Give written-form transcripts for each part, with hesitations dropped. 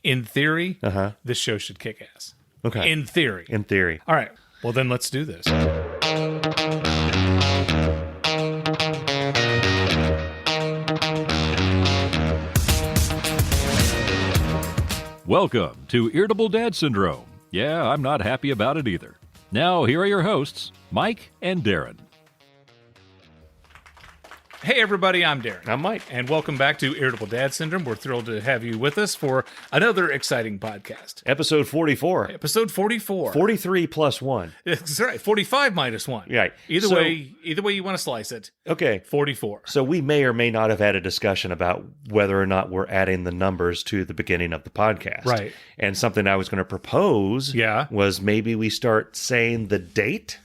in theory, this show should kick ass. Okay. In theory. In theory. All right. Well, then let's do this. Welcome to Irritable Dad Syndrome. Yeah, I'm not happy about it either. Now, here are your hosts, Mike and Darren. Hey, everybody, I'm Darren. I'm Mike. And welcome back to Irritable Dad Syndrome. We're thrilled to have you with us for another exciting podcast. Episode 44. Episode 44. 43 plus 1. That's right. 45 minus 1. Right. Either way you want to slice it. Okay. 44. So we may or may not have had a discussion about whether or not we're adding the numbers to the beginning of the podcast. Right. And something I was going to propose was maybe we start saying the date.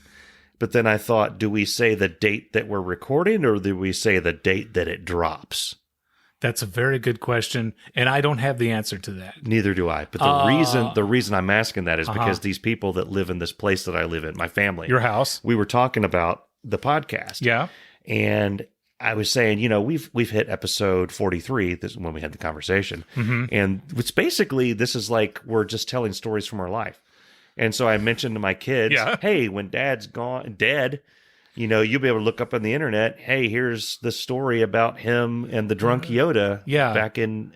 But then I thought, do we say the date that we're recording or do we say the date that it drops? That's a very good question, and I don't have the answer to that. Neither do I. But the reason I'm asking that is because these people that live in this place that I live in, my family, your house, we were talking about the podcast. Yeah. And I was saying, we've hit episode 43. This is when we had the conversation. Mm-hmm. And it's basically, this is like we're just telling stories from our life. And so I mentioned to my kids, hey, when Dad's dead, you'll be able to look up on the internet, hey, here's the story about him and the drunk Yoda back in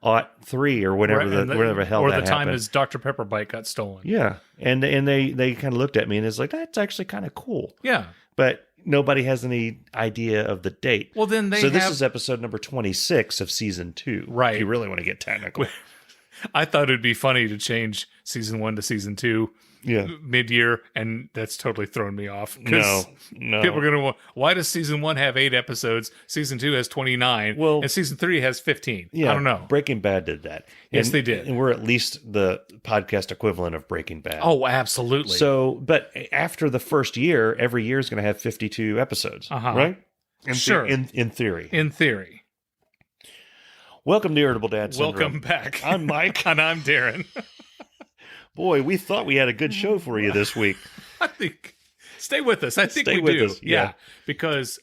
'03 or whenever the hell that happened. Or the time his Dr. Pepper bike got stolen. Yeah. And they kind of looked at me and it's like, that's actually kind of cool. Yeah. But nobody has any idea of the date. Well, then this is episode number 26 of season 2. Right. If you really want to get technical. I thought it'd be funny to change season 1 to season 2 mid-year, and that's totally thrown me off. No. People are going to, why does season 1 have 8 episodes, season 2 has 29, and season 3 has 15? Yeah, I don't know. Breaking Bad did that. Yes, they did. And we're at least the podcast equivalent of Breaking Bad. Oh, absolutely. So, but after the first year, every year is going to have 52 episodes, right? Sure. In theory. In theory. Welcome to Irritable Dad Syndrome. Welcome back. I'm Mike. And I'm Darren. Boy, we thought we had a good show for you this week. I think, stay with us. I think we do. Yeah. Because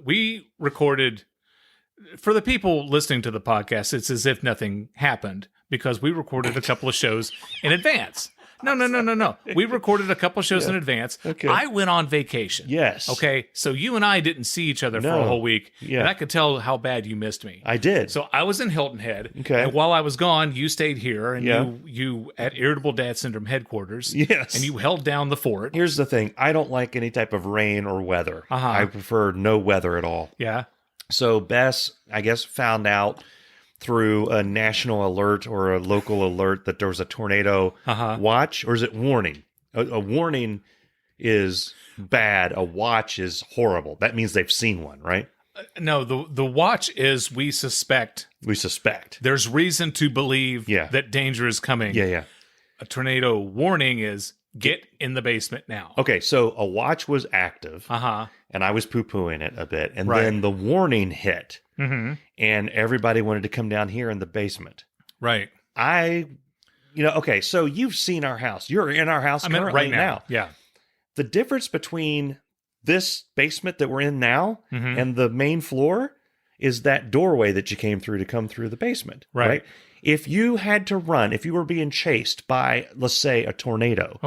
we recorded, for the people listening to the podcast, it's as if nothing happened because we recorded a couple of shows in advance. No. We recorded a couple shows in advance. Okay. I went on vacation. Yes. Okay. So you and I didn't see each other for a whole week. Yeah. And I could tell how bad you missed me. I did. So I was in Hilton Head. Okay. And while I was gone, you stayed here and you at Irritable Dad Syndrome headquarters. Yes. And you held down the fort. Here's the thing. I don't like any type of rain or weather. I prefer no weather at all. Yeah. So Bess, I guess, found out through a national alert or a local alert that there was a tornado watch, or is it warning? A warning is bad. A watch is horrible. That means they've seen one, right? No, the watch is we suspect. We suspect. There's reason to believe that danger is coming. Yeah. A tornado warning is get in the basement now. Okay, so a watch was active, and I was poo-pooing it a bit, and then the warning hit. Mm-hmm. And everybody wanted to come down here in the basement. Right. Okay, so you've seen our house. You're in our house currently right now. Yeah. The difference between this basement that we're in now and the main floor is that doorway that you came through to come through the basement. Right. If you had to run, if you were being chased by, let's say, a tornado,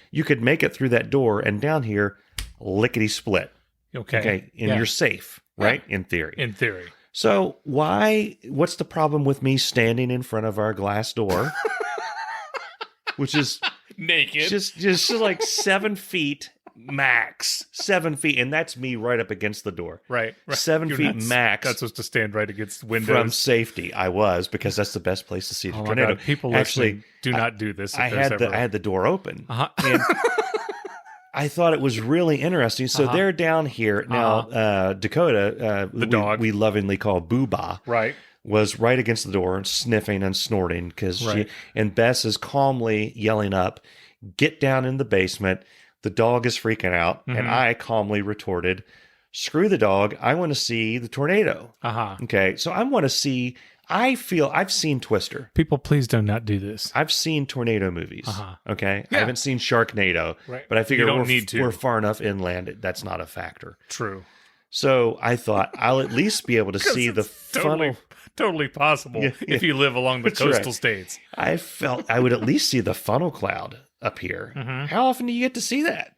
you could make it through that door and down here, lickety-split. Okay. And you're safe, right? In theory. In theory. So what's the problem with me standing in front of our glass door, which is naked, just like 7 feet max, 7 feet. And that's me right up against the door. Right. 7 feet max. That's supposed to stand right against windows. From safety. I was, because that's the best place to see the tornado. God. People actually do not do this. I had the door open. And I thought it was really interesting. So they're down here now. Dakota, the dog we lovingly call Booba, was right against the door and sniffing and snorting because and Bess is calmly yelling up, "Get down in the basement!" The dog is freaking out, and I calmly retorted, "Screw the dog! I want to see the tornado." Okay, so I want to see. I've seen Twister. People, please do not do this. I've seen tornado movies. Okay, I haven't seen Sharknado, but I figure we're far enough inland. That's not a factor. True. So I thought I'll at least be able to see the funnel. totally possible if you live along the coastal states. I felt I would at least see the funnel cloud up here. How often do you get to see that?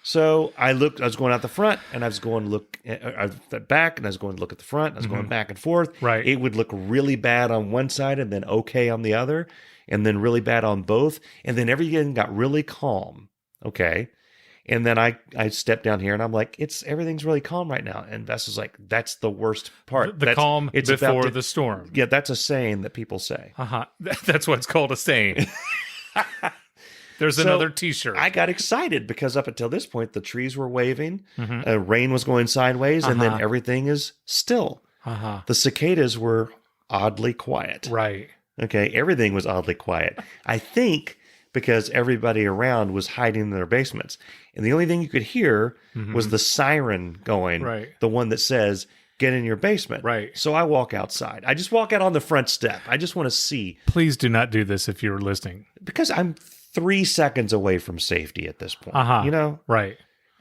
So I was going out the front, and I was going to look at the back, and I was going to look at the front, and I was going back and forth. Right. It would look really bad on one side and then okay on the other, and then really bad on both. And then everything got really calm. Okay. And then I stepped down here, and I'm like, everything's really calm right now. And Bess was like, that's the worst part. The calm before the storm. Yeah, that's a saying that people say. That's what's called a saying. There's another T-shirt. I got excited because up until this point, the trees were waving, rain was going sideways, and then everything is still. The cicadas were oddly quiet. Right. Okay, everything was oddly quiet. I think because everybody around was hiding in their basements. And the only thing you could hear was the siren going, the one that says, get in your basement. Right. So I walk outside. I just walk out on the front step. I just want to see. Please do not do this if you're listening. Because I'm 3 seconds away from safety at this point. You know? Right.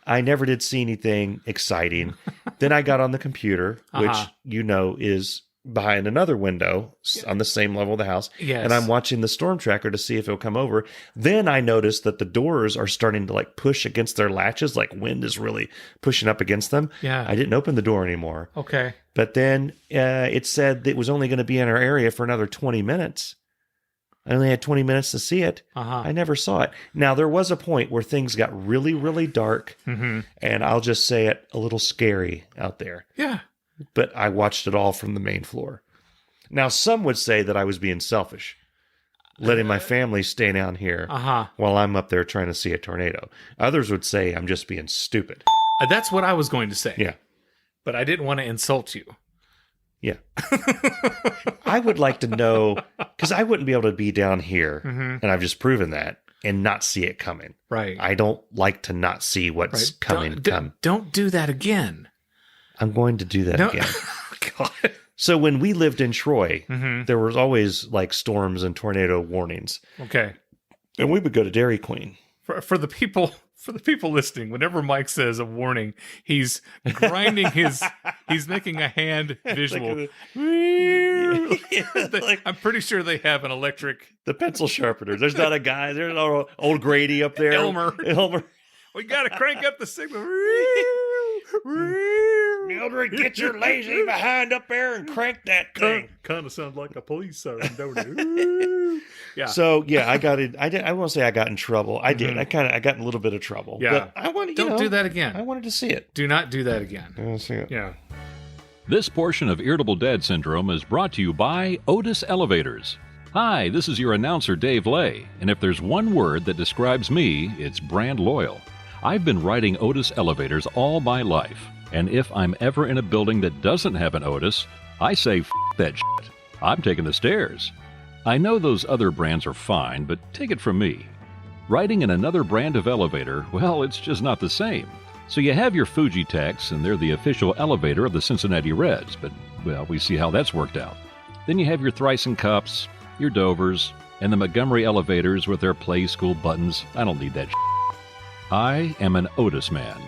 I never did see anything exciting. Then I got on the computer, which you know is behind another window on the same level of the house. Yes. And I'm watching the storm tracker to see if it'll come over. Then I noticed that the doors are starting to like push against their latches, like wind is really pushing up against them. Yeah. I didn't open the door anymore. Okay. But then it said that it was only going to be in our area for another 20 minutes. I only had 20 minutes to see it. I never saw it. Now, there was a point where things got really, really dark, and I'll just say it, a little scary out there. Yeah. But I watched it all from the main floor. Now, some would say that I was being selfish, letting my family stay down here while I'm up there trying to see a tornado. Others would say I'm just being stupid. That's what I was going to say. Yeah. But I didn't want to insult you. Yeah. I would like to know, because I wouldn't be able to be down here, and I've just proven that, and not see it coming. Right. I don't like to not see what's coming. Don't do that again. I'm going to do that again. God. So when we lived in Troy, there was always like storms and tornado warnings. Okay. And we would go to Dairy Queen. For the people listening, whenever Mike says a warning, he's grinding he's making a hand visual. I'm pretty sure they have an electric. The pencil sharpener. There's not a guy. There's no old Grady up there. Elmer. We got to crank up the signal. Mildred, get your lazy behind up there and crank that thing. Kind of sounds like a police siren, don't it? Yeah. So yeah, I got it. I won't say I got in trouble. I did. I got in a little bit of trouble. Yeah. But I wanted. Don't do that again. I wanted to see it. Do not do that again. I want to see it. Yeah. This portion of Irritable Dad Syndrome is brought to you by Otis Elevators. Hi, this is your announcer, Dave Lay, and if there's one word that describes me, it's brand loyal. I've been riding Otis Elevators all my life, and if I'm ever in a building that doesn't have an Otis, I say, F that shit. I'm taking the stairs. I know those other brands are fine, but take it from me. Riding in another brand of elevator, well, it's just not the same. So you have your Fuji Techs, and they're the official elevator of the Cincinnati Reds, but, well, we see how that's worked out. Then you have your Thyssen Cups, your Dovers, and the Montgomery elevators with their play school buttons. I don't need that shit. I am an Otis man.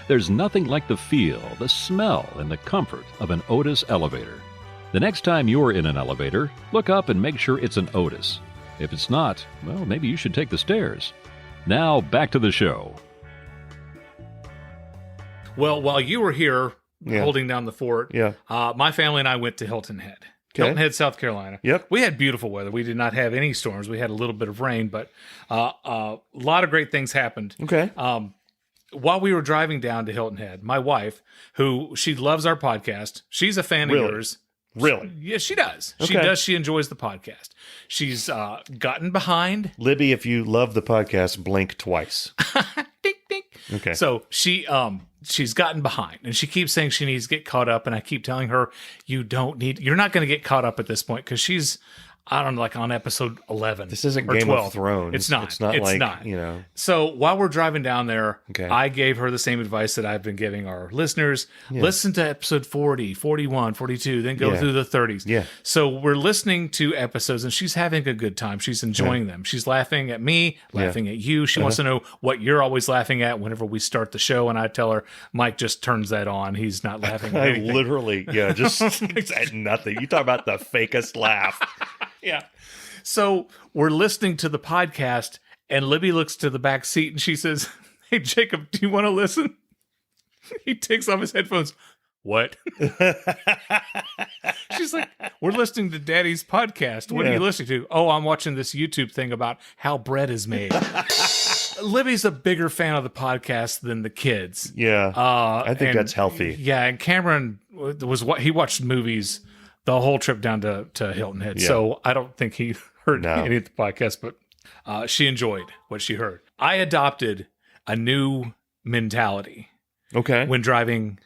There's nothing like the feel, the smell, and the comfort of an Otis elevator. The next time you're in an elevator, look up and make sure it's an Otis. If it's not, well, maybe you should take the stairs. Now, back to the show. Well, while you were here holding down the fort, my family and I went to Hilton Head. Hilton Head, South Carolina. Yep. We had beautiful weather. We did not have any storms. We had a little bit of rain, but a lot of great things happened. Okay. While we were driving down to Hilton Head, my wife, who she loves our podcast, she's a fan of yours. Really? Yes, she does. Okay. She does. She enjoys the podcast. She's gotten behind. Libby, if you love the podcast, blink twice. Ding, ding. Okay. So she's gotten behind, and she keeps saying she needs to get caught up, and I keep telling her, you're not going to get caught up at this point, because she's I don't know, like on episode 11. This isn't or Game 12. of Thrones. It's not. It's not. You know. So while we're driving down there, Okay. I gave her the same advice that I've been giving our listeners. Listen to episode 40, 41, 42, then go through the 30s. Yeah. So we're listening to episodes and she's having a good time. She's enjoying them. She's laughing at me, laughing at you. She wants to know what you're always laughing at whenever we start the show. And I tell her, Mike just turns that on. He's not laughing at I anything. literally, just at nothing. You talk about the fakest laugh. Yeah. So we're listening to the podcast, and Libby looks to the back seat and she says, "Hey, Jacob, do you want to listen?" He takes off his headphones. What? She's like, "We're listening to Daddy's podcast. What are you listening to?" "Oh, I'm watching this YouTube thing about how bread is made." Libby's a bigger fan of the podcast than the kids. Yeah. I think that's healthy. Yeah, and Cameron he watched movies the whole trip down to Hilton Head. Yeah. So I don't think he heard any of the podcast, but she enjoyed what she heard. I adopted a new mentality when driving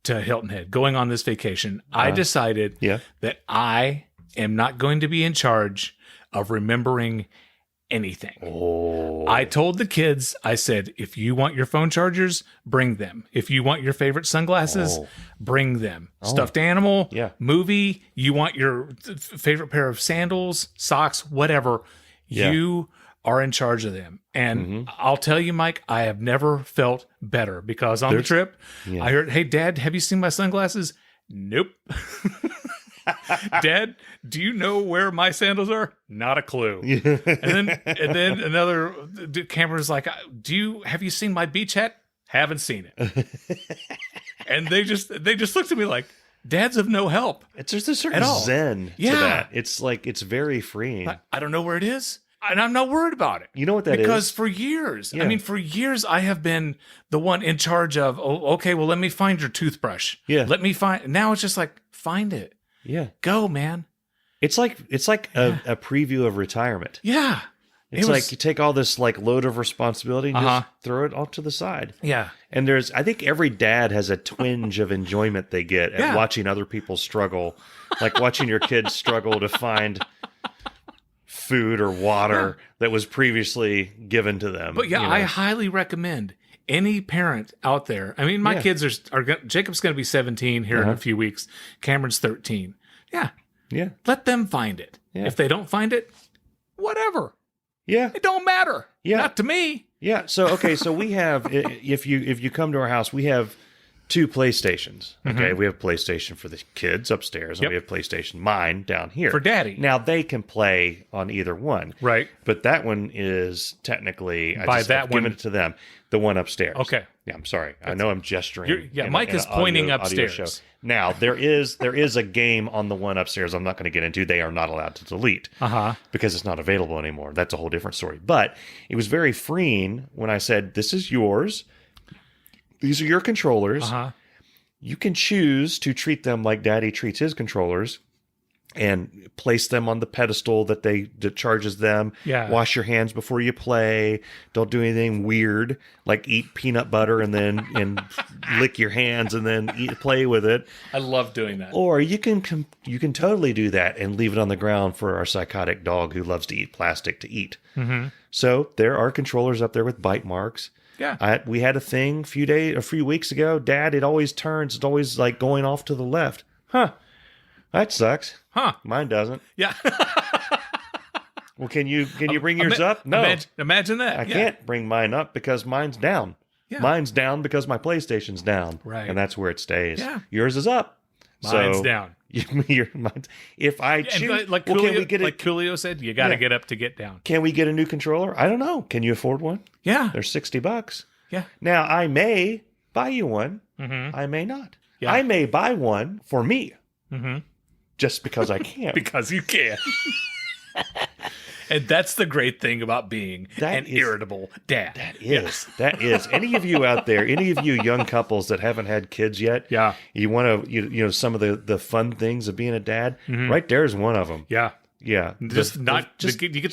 to Hilton Head, going on this vacation. I decided that I am not going to be in charge of remembering anything. I told the kids, I said, if you want your phone chargers, bring them. If you want your favorite sunglasses, bring them. Stuffed animal, movie, you want your favorite pair of sandals, socks, whatever, you are in charge of them. And I'll tell you, Mike, I have never felt better because on the trip, I heard, "Hey, Dad, have you seen my sunglasses?" "Nope." "Dad, do you know where my sandals are?" "Not a clue." And then another camera's like, have you seen my beach hat?" "Haven't seen it." And they just looked at me like, Dad's of no help. There's a certain zen to that. It's like, it's very freeing. I don't know where it is. And I'm not worried about it. You know what that is? Because for years, for years, I have been the one in charge of, okay, well, let me find your toothbrush. Yeah. Now it's just like, find it. Yeah. Go, man. It's like a preview of retirement. Yeah. It's like you take all this like load of responsibility and just throw it off to the side. Yeah. And I think every dad has a twinge of enjoyment they get at watching other people struggle, like watching your kids struggle to find food or water that was previously given to them. But I highly recommend any parent out there. I mean, my kids are Jacob's going to be 17 here in a few weeks. Cameron's 13. Yeah. Yeah. Let them find it. Yeah. If they don't find it, whatever. Yeah. It don't matter. Yeah. Not to me. Yeah. So, okay. So we have, if you come to our house, we have 2 PlayStations. Okay. We have PlayStation for the kids upstairs, and we have PlayStation, mine, down here. For Daddy. Now, they can play on either one. Right. But that one is technically, I've given it to them, the one upstairs. Okay. Yeah, I'm sorry. I know I'm gesturing. Mike is pointing upstairs. Audio show. Now, there is a game on the one upstairs I'm not going to get into. They are not allowed to delete because it's not available anymore. That's a whole different story. But it was very freeing when I said, "This is yours. These are your controllers. You can choose to treat them like Daddy treats his controllers and place them on the pedestal that charges them. Yeah. Wash your hands before you play. Don't do anything weird, like eat peanut butter and lick your hands and then play with it." I love doing that. Or you can totally do that and leave it on the ground for our psychotic dog who loves to eat plastic to eat. So there are controllers up there with bite marks. Yeah. We had a thing a few weeks ago. Dad, it always turns. It's always like going off to the left. Huh. That sucks. Huh. Mine doesn't. Yeah. Well, can you bring yours up? No. Imagine that. I can't bring mine up because mine's down. Yeah. Mine's down because my PlayStation's down. Right. And that's where it stays. Yeah. Yours is up. Mine's down. If I choose, like Coolio said, you got to get up to get down. Can we get a new controller? I don't know. Can you afford one? Yeah. They're $60. Yeah. Now, I may buy you one. I may not. Yeah. I may buy one for me. Just because I can. Because you can. And that's the great thing about being irritable dad. That is. Any of you out there, any of you young couples that haven't had kids yet, you want to, some of the fun things of being a dad, right there is one of them. Yeah. Yeah. You get to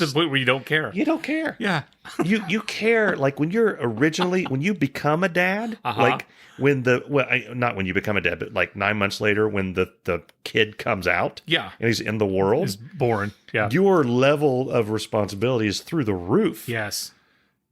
the point where you don't care. You don't care. Yeah. you care like when you become a dad, like not when you become a dad, but like 9 months later when the kid comes out. Yeah. And he's in the world. He's born. Yeah. Your level of responsibility is through the roof. Yes.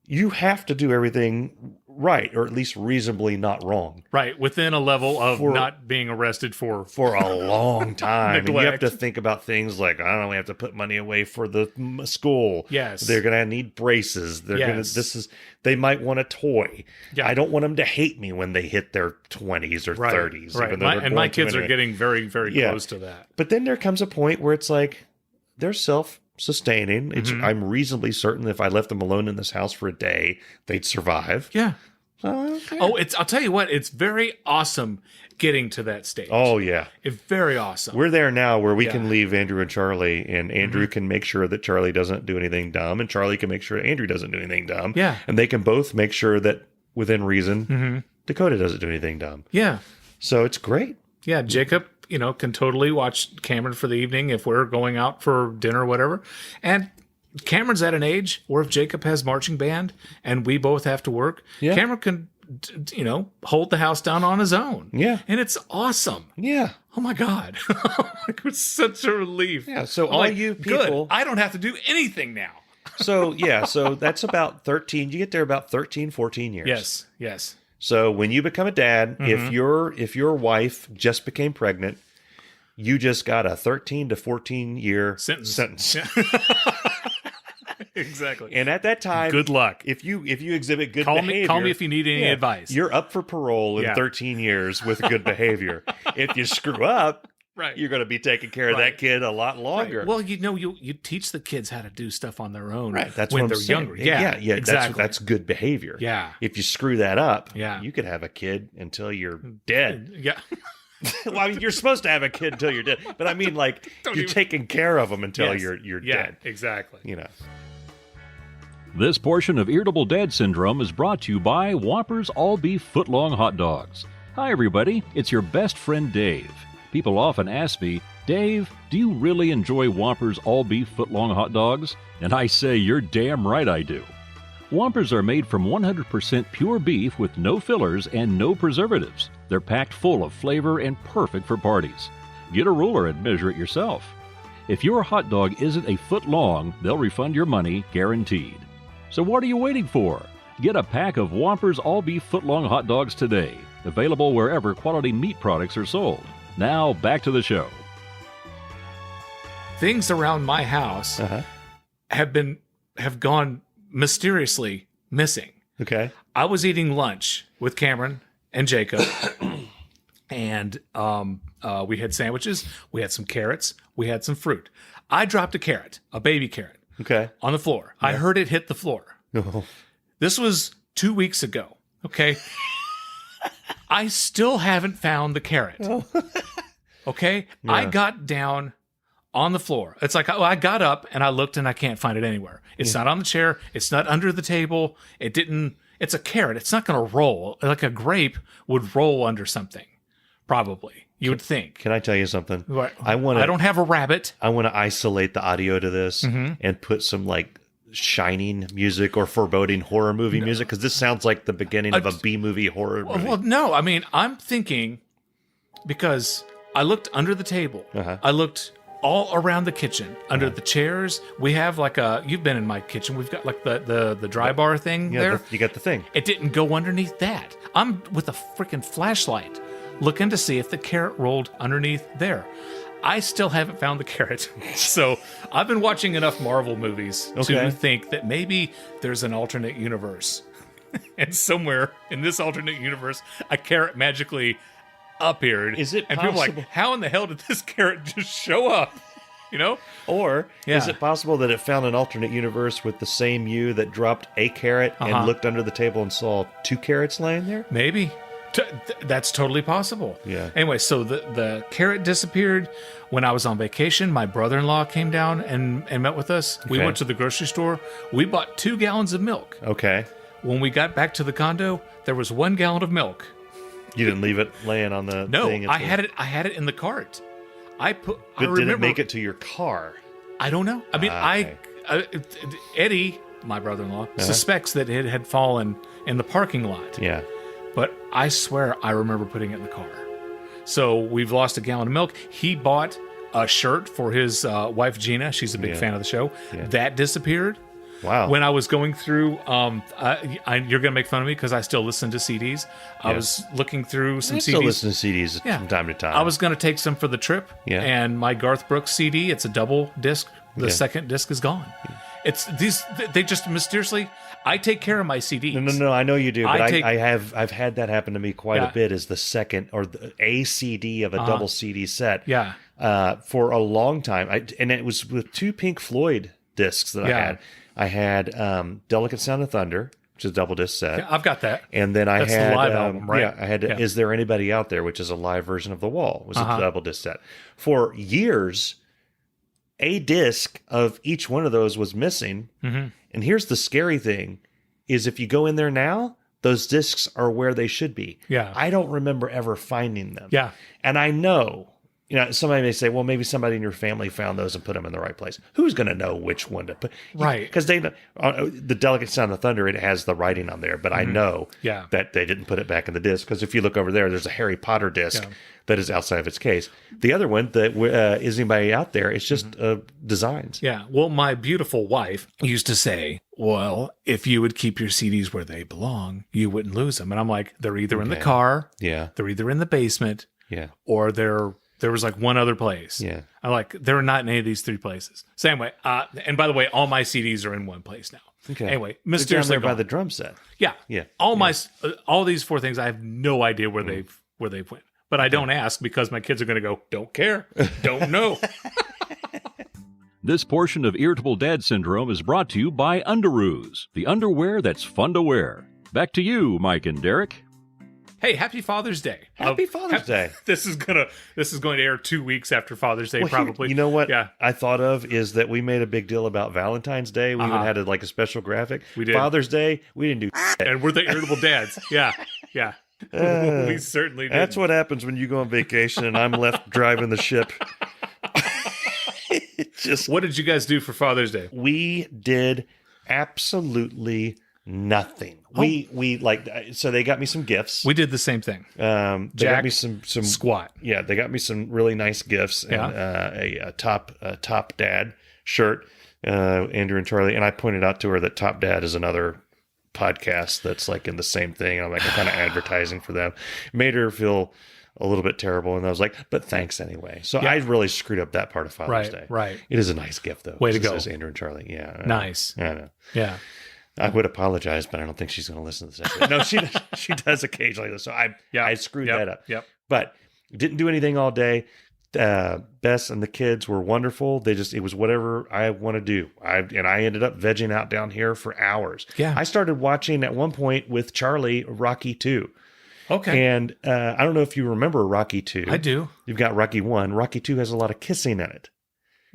You have to do everything right, or at least reasonably not wrong. Right, within a level of not being arrested for a long time. And you have neglect. to think about things like, I don't know, we have to put money away for the school. Yes. They're going to need braces. They might want a toy. Yeah. I don't want them to hate me when they hit their 20s or 30s. Right. Even though My kids are getting very, very close to that. But then there comes a point where it's like, they're self-sustaining. I'm reasonably certain that if I left them alone in this house for a day, they'd survive. Yeah. Okay. I'll tell you what, it's very awesome getting to that stage. Oh, yeah. It's very awesome. We're there now where we can leave Andrew and Charlie, and Andrew can make sure that Charlie doesn't do anything dumb, and Charlie can make sure Andrew doesn't do anything dumb. Yeah. And they can both make sure that, within reason, Dakota doesn't do anything dumb. Yeah. So it's great. Yeah, Jacob, can totally watch Cameron for the evening if we're going out for dinner or whatever. And Cameron's at an age where if Jacob has marching band and we both have to work, Cameron can, hold the house down on his own. Yeah. And it's awesome. Yeah. Oh my God. It was such a relief. Yeah. So I'm all like, you people. Good. I don't have to do anything now. So that's about 13. You get there about 13, 14 years. Yes. So when you become a dad, if your wife just became pregnant, you just got a 13 to 14 year sentence. Yeah. Exactly. And at that time, good luck. If you exhibit good behavior, call me if you need any advice. You're up for parole in 13 years with good behavior. If you screw up, you're going to be taking care of that kid a lot longer. Right. Well, you teach the kids how to do stuff on their own. Right. That's when what they're I'm saying. younger. Yeah. Exactly. That's good behavior. Yeah. If you screw that up, you could have a kid until you're dead. Yeah. Well, I mean, you're supposed to have a kid until you're dead, but I mean, like, you're taking care of them until you're dead. Exactly. This portion of Irritable Dad Syndrome is brought to you by Whoppers All Beef Footlong Hot Dogs. Hi, everybody. It's your best friend, Dave. People often ask me, Dave, do you really enjoy Whoppers All Beef Footlong Hot Dogs? And I say, you're damn right I do. Whoppers are made from 100% pure beef with no fillers and no preservatives. They're packed full of flavor and perfect for parties. Get a ruler and measure it yourself. If your hot dog isn't a foot long, they'll refund your money, guaranteed. So what are you waiting for? Get a pack of Whoppers All Beef Footlong Hot Dogs today. Available wherever quality meat products are sold. Now, back to the show. Things around my house have gone mysteriously missing. Okay. I was eating lunch with Cameron and Jacob, and we had sandwiches, we had some carrots, we had some fruit. I dropped a carrot, a baby carrot, on the floor. Yeah. I heard it hit the floor. Oh. This was 2 weeks ago, okay? I still haven't found the carrot, okay? Yeah. I got down on the floor. It's like I got up and I looked and I can't find it anywhere. It's not on the chair. It's not under the table. It's a carrot. It's not going to roll. Like a grape would roll under something, probably. You would think. Can I tell you something? I don't have a rabbit. I want to isolate the audio to this and put some like shining music or foreboding horror movie music, because this sounds like the beginning of a B-movie horror movie. Well, no. I mean, I'm thinking, because I looked under the table. I looked all around the kitchen, under the chairs. We have like you've been in my kitchen. We've got like the dry bar thing there. You got the thing. It didn't go underneath that. I'm with a freaking flashlight looking to see if the carrot rolled underneath there. I still haven't found the carrot. So I've been watching enough Marvel movies to think that maybe there's an alternate universe. And somewhere in this alternate universe, a carrot magically appeared. Is it and possible? people are like, how in the hell did this carrot just show up? Or is it possible that it found an alternate universe with the same you that dropped a carrot and looked under the table and saw 2 carrots laying there? Maybe. That's totally possible. Yeah. Anyway, so the carrot disappeared. When I was on vacation, my brother-in-law came down and met with us. We went to the grocery store. We bought 2 gallons of milk. Okay. When we got back to the condo, there was 1 gallon of milk. You didn't leave it laying on the thing? No, I had it in the cart. But did it make it to your car? I don't know. I mean, Eddie, my brother-in-law, suspects that it had fallen in the parking lot. Yeah. But I swear I remember putting it in the car. So we've lost a gallon of milk. He bought a shirt for his wife, Gina. She's a big fan of the show. Yeah. That disappeared. Wow. When I was going through, you're going to make fun of me because I still listen to CDs. I was looking through some CDs. Still listen to CDs from time to time. I was going to take some for the trip. Yeah. And my Garth Brooks CD, it's a double disc. The second disc is gone. It's these. They just mysteriously. I take care of my CDs. No. I know you do, but I've had that happen to me quite a bit. Is the second or a CD of a double CD set? Yeah. For a long time, and it was with 2 Pink Floyd discs that I had. I had Delicate Sound of Thunder, which is a double disc set. Yeah, I've got that. And then That's the live album, right? Yeah, I had Is There Anybody Out There, which is a live version of The Wall. It was a double disc set. For years, a disc of each one of those was missing. Mm-hmm. And here's the scary thing, is if you go in there now, those discs are where they should be. Yeah. I don't remember ever finding them. Yeah. And I know, somebody may say, well, maybe somebody in your family found those and put them in the right place. Who's going to know which one to put? Right. Because the Delicate Sound of Thunder, it has the writing on there, but I know that they didn't put it back in the disc. Because if you look over there's a Harry Potter disc that is outside of its case. The other one that is anybody out there, it's just designs. Yeah. Well, my beautiful wife used to say, well, if you would keep your CDs where they belong, you wouldn't lose them. And I'm like, they're either in the car, they're either in the basement, or there was like one other place. Yeah. I'm like, they're not in any of these 3 places. Same way. And by the way, all my CDs are in one place now. Okay. Anyway, mysteriously by the drum set. Yeah. Yeah. All these 4 things, I have no idea where they've went. But I don't ask because my kids are going to go, don't care, don't know. This portion of Irritable Dad Syndrome is brought to you by Underoos, the underwear that's fun to wear. Back to you, Mike and Derek. Hey, happy Father's Day. Happy Father's Day. This is going to air 2 weeks after Father's Day, probably. You know what I thought of is that we made a big deal about Valentine's Day. We even had a special graphic. We did. Father's Day, we didn't do And we're the Irritable Dads. Yeah. Yeah. We certainly did. That's what happens when you go on vacation and I'm left driving the ship. What did you guys do for Father's Day? We did absolutely nothing. So they got me some gifts. We did the same thing. They got me some squat. Yeah, they got me some really nice gifts and a Top Dad shirt. Andrew and Charlie, and I pointed out to her that Top Dad is another podcast that's like in the same thing. And I'm kind of advertising for them. Made her feel a little bit terrible, and I was like, but thanks anyway. So I really screwed up that part of Father's Day. Right. It is a nice gift though. Way to go. Says Andrew and Charlie. Yeah. Nice. I know. Yeah. I would apologize, but I don't think she's going to listen to this. No, she does occasionally. So I screwed that up. Yep. But didn't do anything all day. Bess and the kids were wonderful. It was whatever I want to do. I ended up vegging out down here for hours. Yeah. I started watching at one point with Charlie Rocky 2. Okay. And I don't know if you remember Rocky 2. I do. You've got Rocky 1. Rocky 2 has a lot of kissing in it.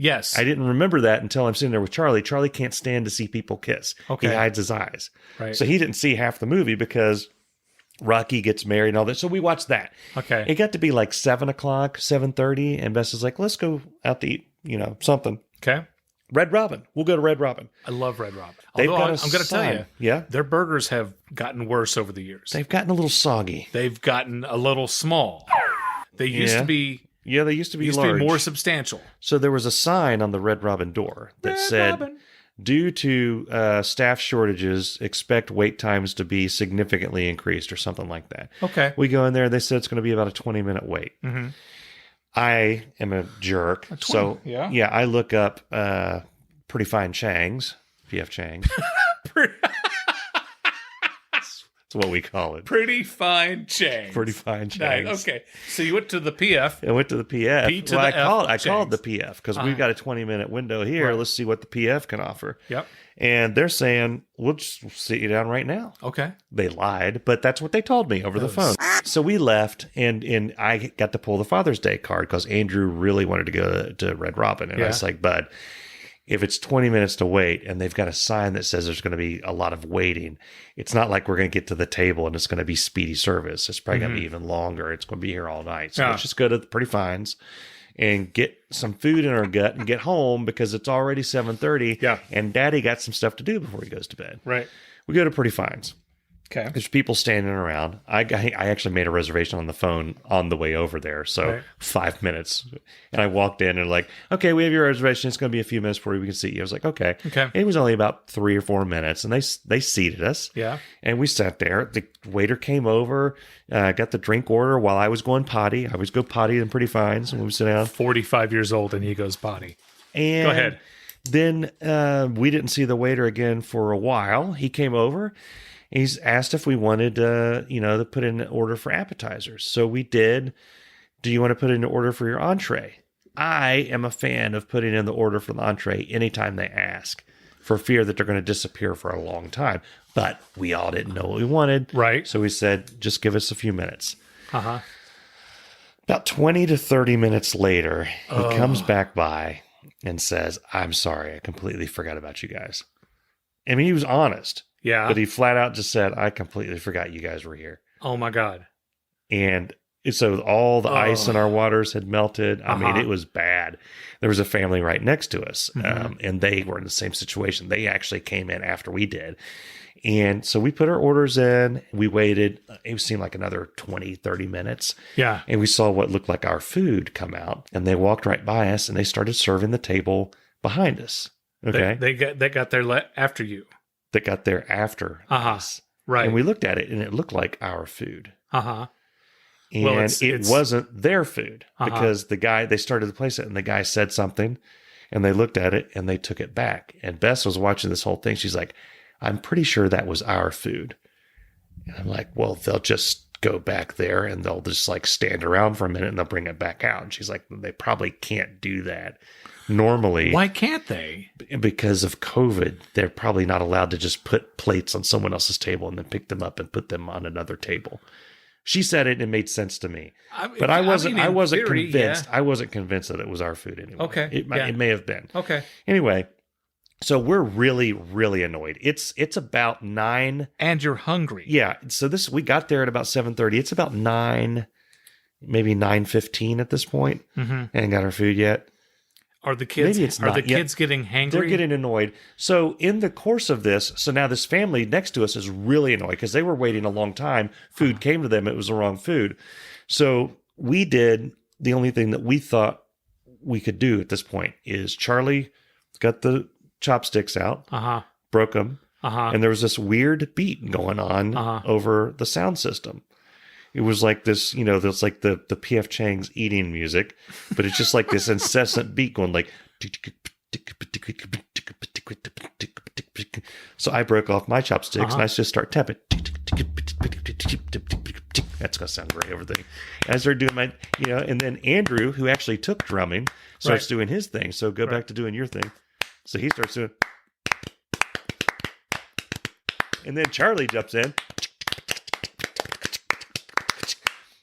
Yes. I didn't remember that until I'm sitting there with Charlie. Charlie can't stand to see people kiss. Okay. He hides his eyes. Right. So he didn't see half the movie because Rocky gets married and all that. So we watched that. Okay. It got to be like 7 o'clock, 7:30, and Bess is like, let's go out to eat, something. Okay. Red Robin. We'll go to Red Robin. I love Red Robin. They've Although got I'm going to tell you, their burgers have gotten worse over the years. They've gotten a little soggy. They've gotten a little small. They used to be... Yeah, they used to be large. To be more substantial. So there was a sign on the Red Robin door that said, due to staff shortages, expect wait times to be significantly increased or something like that. Okay. We go in there, they said it's going to be about a 20-minute wait. Mm-hmm. I am a jerk. So, I look up Pretty Fine Chang's, PF Chang's. That's what we call it. Pretty Fine Chang's. Pretty Fine Chang's. Nice. Okay. So you went to the PF. I went to the PF. P to the F I called the PF because we've got a 20-minute window here. Right. Let's see what the PF can offer. Yep. And they're saying, we'll just sit you down right now. Okay. They lied, but that's what they told me over the phone. So we left, and I got to pull the Father's Day card because Andrew really wanted to go to Red Robin. And I was like, bud, if it's 20 minutes to wait and they've got a sign that says there's going to be a lot of waiting, it's not like we're going to get to the table and it's going to be speedy service. It's probably going to be even longer. It's going to be here all night. So let's just go to the Pretty Fines and get some food in our gut and get home because it's already 7:30. Yeah. And Daddy got some stuff to do before he goes to bed. Right. We go to Pretty Finds. Okay. There's people standing around. I actually made a reservation on the phone on the way over there. So 5 minutes. And I walked in and like, okay, we have your reservation. It's going to be a few minutes before we can see you. I was like, okay. Okay. It was only about 3 or 4 minutes. And they seated us. Yeah. And we sat there. The waiter came over, got the drink order while I was going potty. I always go potty in Pretty Finds when we sit down. 45 years old and he goes potty. And go ahead. Then we didn't see the waiter again for a while. He came over. He's asked if we wanted to put in an order for appetizers. So we did. Do you want to put in an order for your entree? I am a fan of putting in the order for the entree anytime they ask, for fear that they're going to disappear for a long time. But we all didn't know what we wanted. Right. So we said, just give us a few minutes. Uh-huh. About 20 to 30 minutes later, he comes back by and says, I'm sorry, I completely forgot about you guys. I mean, he was honest. Yeah. But he flat out just said, I completely forgot you guys were here. Oh, my God. And so all the ice in our waters had melted. I mean, it was bad. There was a family right next to us, and they were in the same situation. They actually came in after we did. And so we put our orders in. We waited. It seemed like another 20, 30 minutes. Yeah. And we saw what looked like our food come out. And they walked right by us, and they started serving the table behind us. Okay. They got there after you. That got there after us. Right. And we looked at it, and it looked like our food. Uh-huh. And well, it wasn't their food because they started to place it, and the guy said something, and they looked at it, and they took it back. And Bess was watching this whole thing. She's like, I'm pretty sure that was our food. And I'm like, well, they'll just go back there, and they'll just like stand around for a minute, and they'll bring it back out. And she's like, they probably can't do that. Normally, why can't they? Because of COVID, they're probably not allowed to just put plates on someone else's table and then pick them up and put them on another table. She said it and it made sense to me. But I wasn't convinced. Yeah. I wasn't convinced that it was our food anyway. Okay. It may have been. Okay. Anyway, so we're really, really annoyed. It's about 9. And you're hungry. Yeah. So we got there at about 7:30. It's about 9, maybe 9:15 at this point. And got our food yet. Are the kids getting hangry? They're getting annoyed. So in the course of this, now this family next to us is really annoyed because they were waiting a long time. Food came to them. It was the wrong food. So we did the only thing that we thought we could do at this point is Charlie got the chopsticks out, broke them, and there was this weird beat going on over the sound system. It was like this, there's like the P.F. Chang's eating music, but it's just like this incessant beat going like. So I broke off my chopsticks and I just start tapping. That's going to sound great over there. And I started doing my, and then Andrew, who actually took drumming, starts doing his thing. So go back to doing your thing. So he starts doing. And then Charlie jumps in.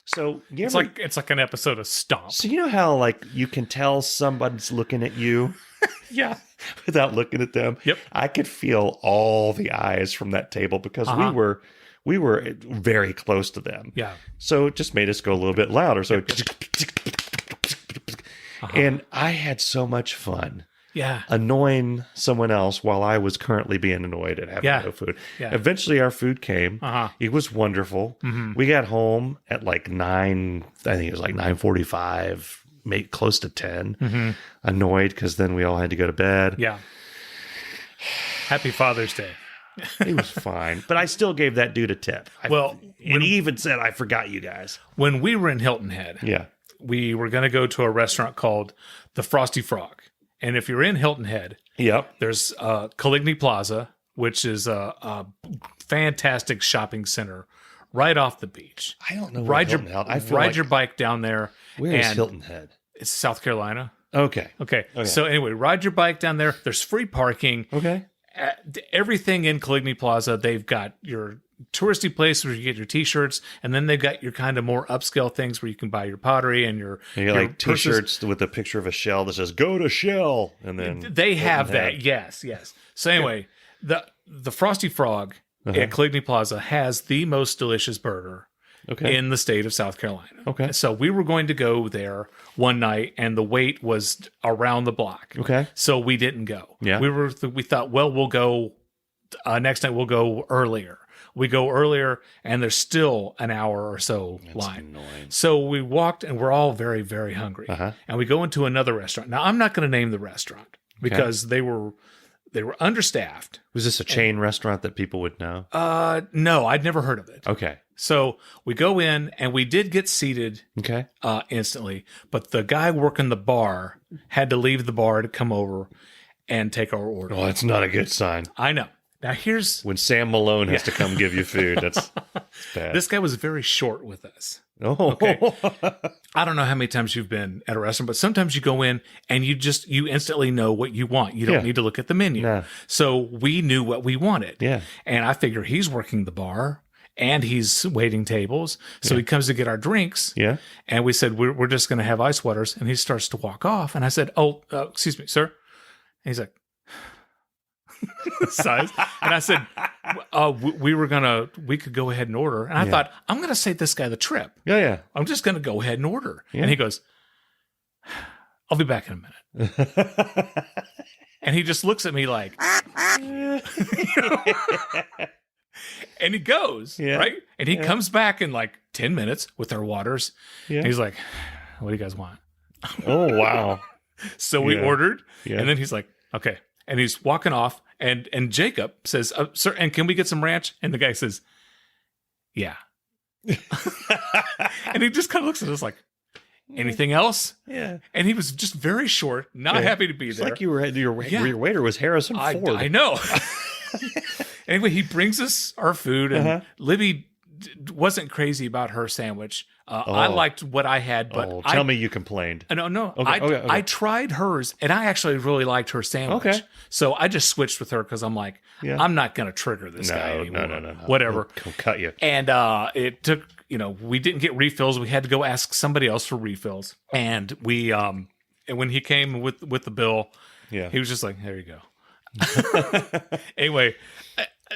So it's like an episode of Stomp. So you know how like you can tell somebody's looking at you, yeah, without looking at them. Yep, I could feel all the eyes from that table because we were very close to them. Yeah, so it just made us go a little bit louder. So, and I had so much fun. Yeah. Annoying someone else while I was currently being annoyed at having no food. Yeah. Eventually our food came. It was wonderful. We got home at like 9, I think it was like 9:45, maybe close to 10. Annoyed because then we all had to go to bed. Yeah. Happy Father's Day. It was fine. But I still gave that dude a tip. And he even said, I forgot you guys. When we were in Hilton Head, we were going to go to a restaurant called the Frosty Frog. And if you're in Hilton Head, there's Caligny Plaza, which is a fantastic shopping center right off the beach. I don't know where Hilton Head. Ride your bike down there. Where is Hilton Head? It's South Carolina. Okay. So anyway, ride your bike down there. There's free parking. Okay. Everything in Caligny Plaza, they've got your touristy place where you get your t-shirts, and then they've got your kind of more upscale things where you can buy your pottery and your like t-shirts with a picture of a shell that says "Go to Shell," and then they have that. Yes. So anyway, the Frosty Frog at Caligny Plaza has the most delicious burger in the state of South Carolina. Okay. So we were going to go there one night, and the wait was around the block. Okay. So we didn't go. Yeah. We thought, well, we'll go next night. We'll go earlier. We go earlier, and there's still an hour or so line. Annoying. So we walked, and we're all very, very hungry. And we go into another restaurant. Now, I'm not going to name the restaurant because they were understaffed. Was this a chain restaurant that people would know? No, I'd never heard of it. Okay. So we go in, and we did get seated instantly, but the guy working the bar had to leave the bar to come over and take our order. Oh, that's not a good sign. I know. Now here's when Sam Malone has to come give you food. That's bad. This guy was very short with us. Oh, okay. I don't know how many times you've been at a restaurant, but sometimes you go in and you instantly know what you want. You don't need to look at the menu. No. So we knew what we wanted. Yeah. And I figure he's working the bar and he's waiting tables. So he comes to get our drinks. Yeah. And we said, we're just going to have ice waters. And he starts to walk off. And I said, excuse me, sir. And he's like, size. And I said, we could go ahead and order. And I thought, I'm going to save this guy the trip. Yeah. I'm just going to go ahead and order. Yeah. And he goes, I'll be back in a minute. And he just looks at me like, and he goes, right? And he comes back in like 10 minutes with our waters. Yeah. And he's like, what do you guys want? Oh, wow. So we ordered. Yeah. And then he's like, okay. And he's walking off. And Jacob says, sir, and can we get some ranch? And the guy says, yeah. And he just kind of looks at us like, anything else? Yeah. And he was just very short, not happy to be there. Like your waiter was Harrison Ford. I know. Anyway, he brings us our food, and Libby wasn't crazy about her sandwich. I liked what I had, but tell me you complained. No. Okay. I tried hers, and I actually really liked her sandwich. Okay. So I just switched with her because I'm like, I'm not going to trigger this guy anymore. No. Whatever. He'll cut you. And it took, we didn't get refills. We had to go ask somebody else for refills. And we, and when he came with the bill, he was just like, there you go. Anyway,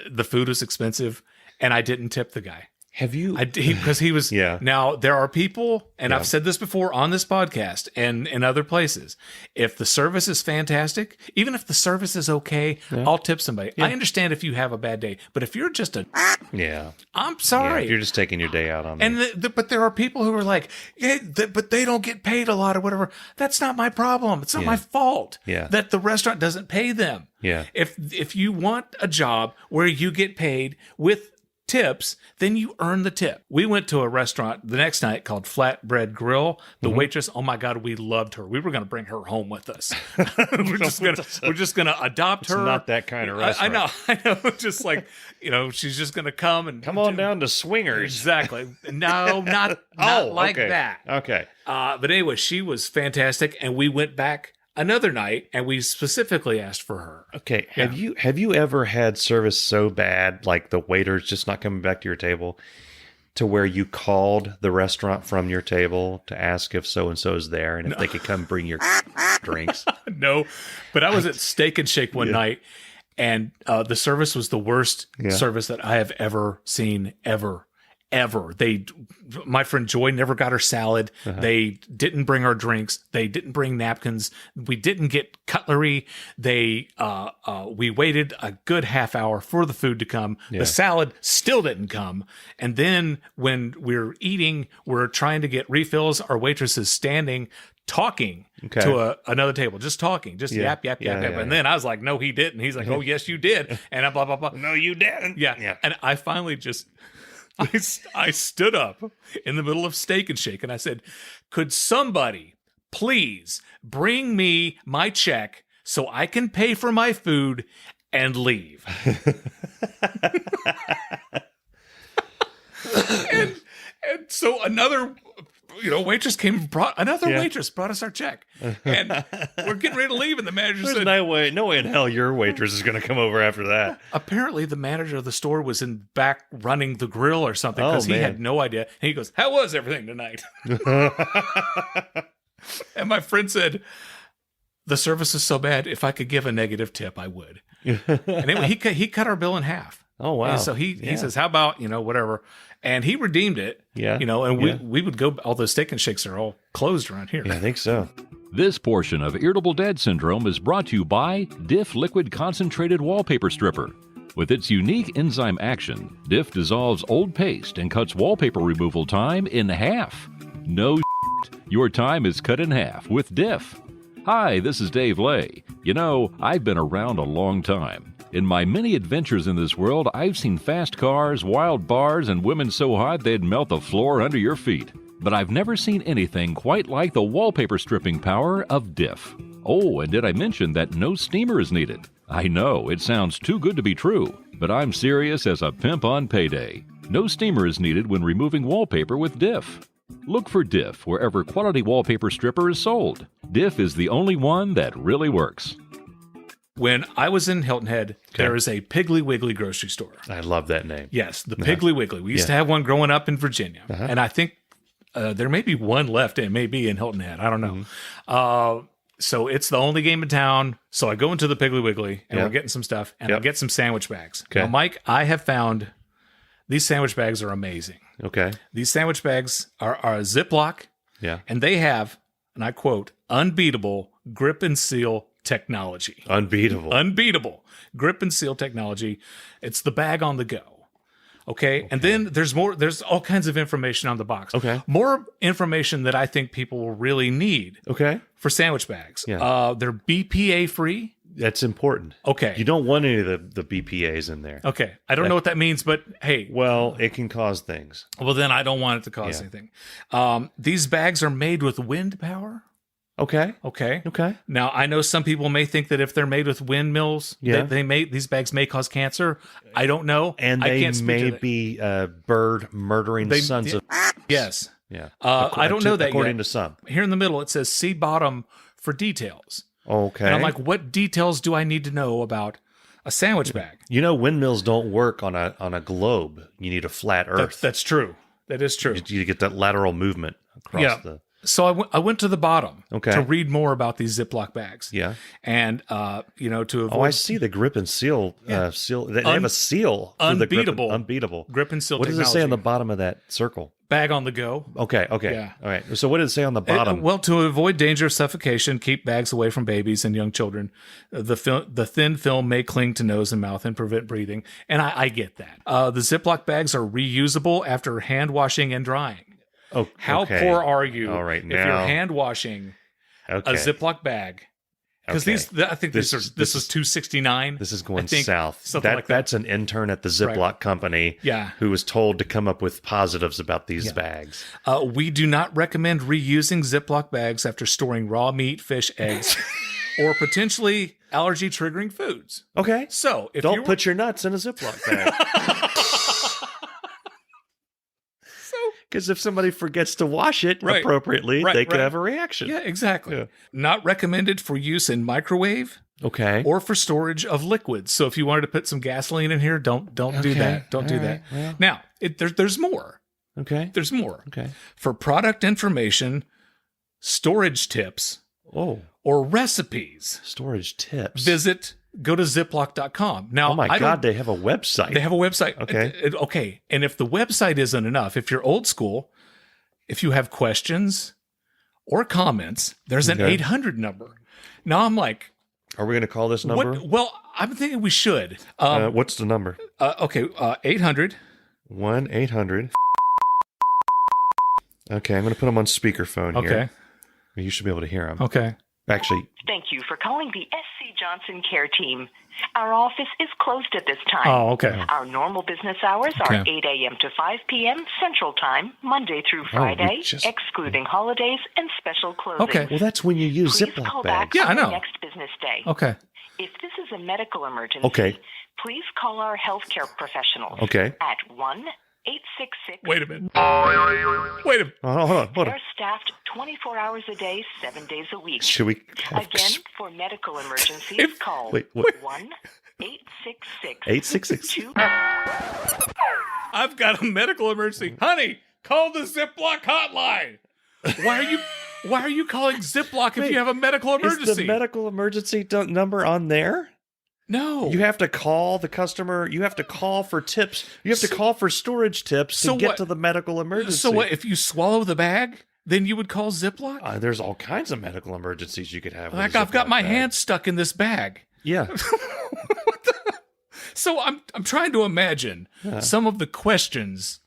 the food was expensive, and I didn't tip the guy. Have you? Because he was. Now, there are people, and I've said this before on this podcast and in other places. If the service is fantastic, even if the service is okay, I'll tip somebody. I understand if you have a bad day, but if you're just I'm sorry. If you're just taking your day out on that. But there are people who are like, but they don't get paid a lot or whatever. That's not my problem. It's not my fault that the restaurant doesn't pay them. Yeah. If you want a job where you get paid with tips, then you earn the tip. We went to a restaurant the next night called Flatbread Grill. The waitress, oh my God, we loved her. We were going to bring her home with us. we're just going to adopt her. It's not that kind of restaurant. I know. Just like, she's just going to come on down to Swingers. Exactly. No, not like that. Okay. But anyway, she was fantastic, and we went back another night, and we specifically asked for her. Okay. Have you ever had service so bad, like the waiter's just not coming back to your table, to where you called the restaurant from your table to ask if so-and-so is there and if they could come bring your drinks? No, but I was at Steak and Shake one night, and the service was the worst service that I have ever seen, ever. My friend Joy never got her salad. They didn't bring our drinks. They didn't bring napkins. We didn't get cutlery. We waited a good half hour for the food to come. The salad still didn't come. And then when we're eating, we're trying to get refills. Our waitress is standing talking to another table, just talking, just yap. And then I was like, no, he didn't. He's like, oh, yes, you did. And I blah, blah, blah. No, you didn't. Yeah. And I finally just... I stood up in the middle of Steak and Shake, and I said, could somebody please bring me my check so I can pay for my food and leave? and so another waitress came and brought us our check, and we're getting ready to leave, and the manager said, no way in hell your waitress is going to come over after that. Apparently the manager of the store was in back running the grill or something, because he had no idea. And he goes, how was everything tonight? And my friend said, the service is so bad, if I could give a negative tip, I would. And anyway, he cut our bill in half. Oh, wow. And so he says, how about, whatever. And he redeemed it. Yeah. And we would go, all those Steak and Shakes are all closed around here. Yeah, I think so. This portion of Irritable Dad Syndrome is brought to you by Diff Liquid Concentrated Wallpaper Stripper. With its unique enzyme action, Diff dissolves old paste and cuts wallpaper removal time in half. No shit. Your time is cut in half with Diff. Hi, this is Dave Lay. I've been around a long time. In my many adventures in this world, I've seen fast cars, wild bars, and women so hot they'd melt the floor under your feet. But I've never seen anything quite like the wallpaper stripping power of Diff. Oh, and did I mention that no steamer is needed? I know, it sounds too good to be true, but I'm serious as a pimp on payday. No steamer is needed when removing wallpaper with Diff. Look for Diff wherever quality wallpaper stripper is sold. Diff is the only one that really works. When I was in Hilton Head, there is a Piggly Wiggly grocery store. I love that name. Yes, the Piggly Wiggly. We used to have one growing up in Virginia. And I think there may be one left. It may be in Hilton Head. I don't know. So it's the only game in town. So I go into the Piggly Wiggly, and we're getting some stuff, and I get some sandwich bags. Okay. Now, Mike, I have found these sandwich bags are amazing. Okay. These sandwich bags are a Ziploc, and they have, and I quote, unbeatable grip and seal technology. Unbeatable grip and seal technology. It's the bag on the go. Okay. And then there's all kinds of information on the box. Okay. More information that I think people will really need. Okay. For sandwich bags. Yeah. They're BPA free. That's important. Okay. You don't want any of the BPAs in there. Okay. I don't know what that means, but hey. Well, it can cause things. Well, then I don't want it to cause anything. These bags are made with wind power. Okay. Now, I know some people may think that if they're made with windmills, these bags may cause cancer. I don't know. And they may be bird murdering sons of... Yes. Yeah. I don't know that according yet. to some. Here in the middle, it says see bottom for details. Okay. And I'm like, what details do I need to know about a sandwich bag? Windmills don't work on a globe. You need a flat earth. That's true. That is true. You get that lateral movement across the... So I went to the bottom to read more about these Ziploc bags. Yeah. And, to avoid... Oh, I see the grip and seal. Seal. They have a seal. Unbeatable. Unbeatable. Grip and seal What technology. does it say on the bottom of that circle? Bag on the go. Okay. Yeah. All right. So what did it say on the bottom? Well, to avoid danger of suffocation, keep bags away from babies and young children. The thin film may cling to nose and mouth and prevent breathing. And I get that. The Ziploc bags are reusable after hand washing and drying. Oh, how poor are you if you're hand washing a Ziploc bag? Because I think this is $269. This is going south. That. That's an intern at the Ziploc company who was told to come up with positives about these bags. We do not recommend reusing Ziploc bags after storing raw meat, fish, eggs, or potentially allergy-triggering foods. Okay. So if don't put your nuts in a Ziploc bag. Because if somebody forgets to wash it appropriately, they could have a reaction. Yeah, exactly. Yeah. Not recommended for use in microwave. Okay. Or for storage of liquids. So if you wanted to put some gasoline in here, don't do that. Don't do that. Well. Now, there's more. Okay. There's more. Okay. For product information, storage tips, or recipes. Storage tips. Go to ziploc.com. Now, oh my God, they have a website. They have a website. Okay. Okay. And if the website isn't enough, if you're old school, if you have questions or comments, there's an 800 number. Now I'm like, are we going to call this number? Well, I'm thinking we should. What's the number? 800. 1-800. Okay, I'm going to put them on speakerphone here. Okay. You should be able to hear them. Okay. Actually. Thank you for calling the SC Johnson Care Team. Our office is closed at this time. Oh, okay. Our normal business hours are 8 a.m. to 5 p.m. Central Time, Monday through Friday, excluding holidays and special closings. Okay. Well, that's when you use Please Ziploc call bags. back on the next business day. Okay. If this is a medical emergency, please call our healthcare professionals at 1-866. Wait a minute. Hold on. They're staffed 24 hours a day, 7 days a week. Should we? Again, for medical emergencies, call 1-866. I've got a medical emergency. Honey, call the Ziploc hotline. Why are you calling Ziploc if you have a medical emergency? Is the medical emergency number on there? No. You have to call the customer. You have to call for tips. You have to call for storage tips to get to the medical emergency. So what, if you swallow the bag, then you would call Ziploc? There's all kinds of medical emergencies you could have. Like, I've got my hand stuck in this bag. Yeah. So I'm trying to imagine some of the questions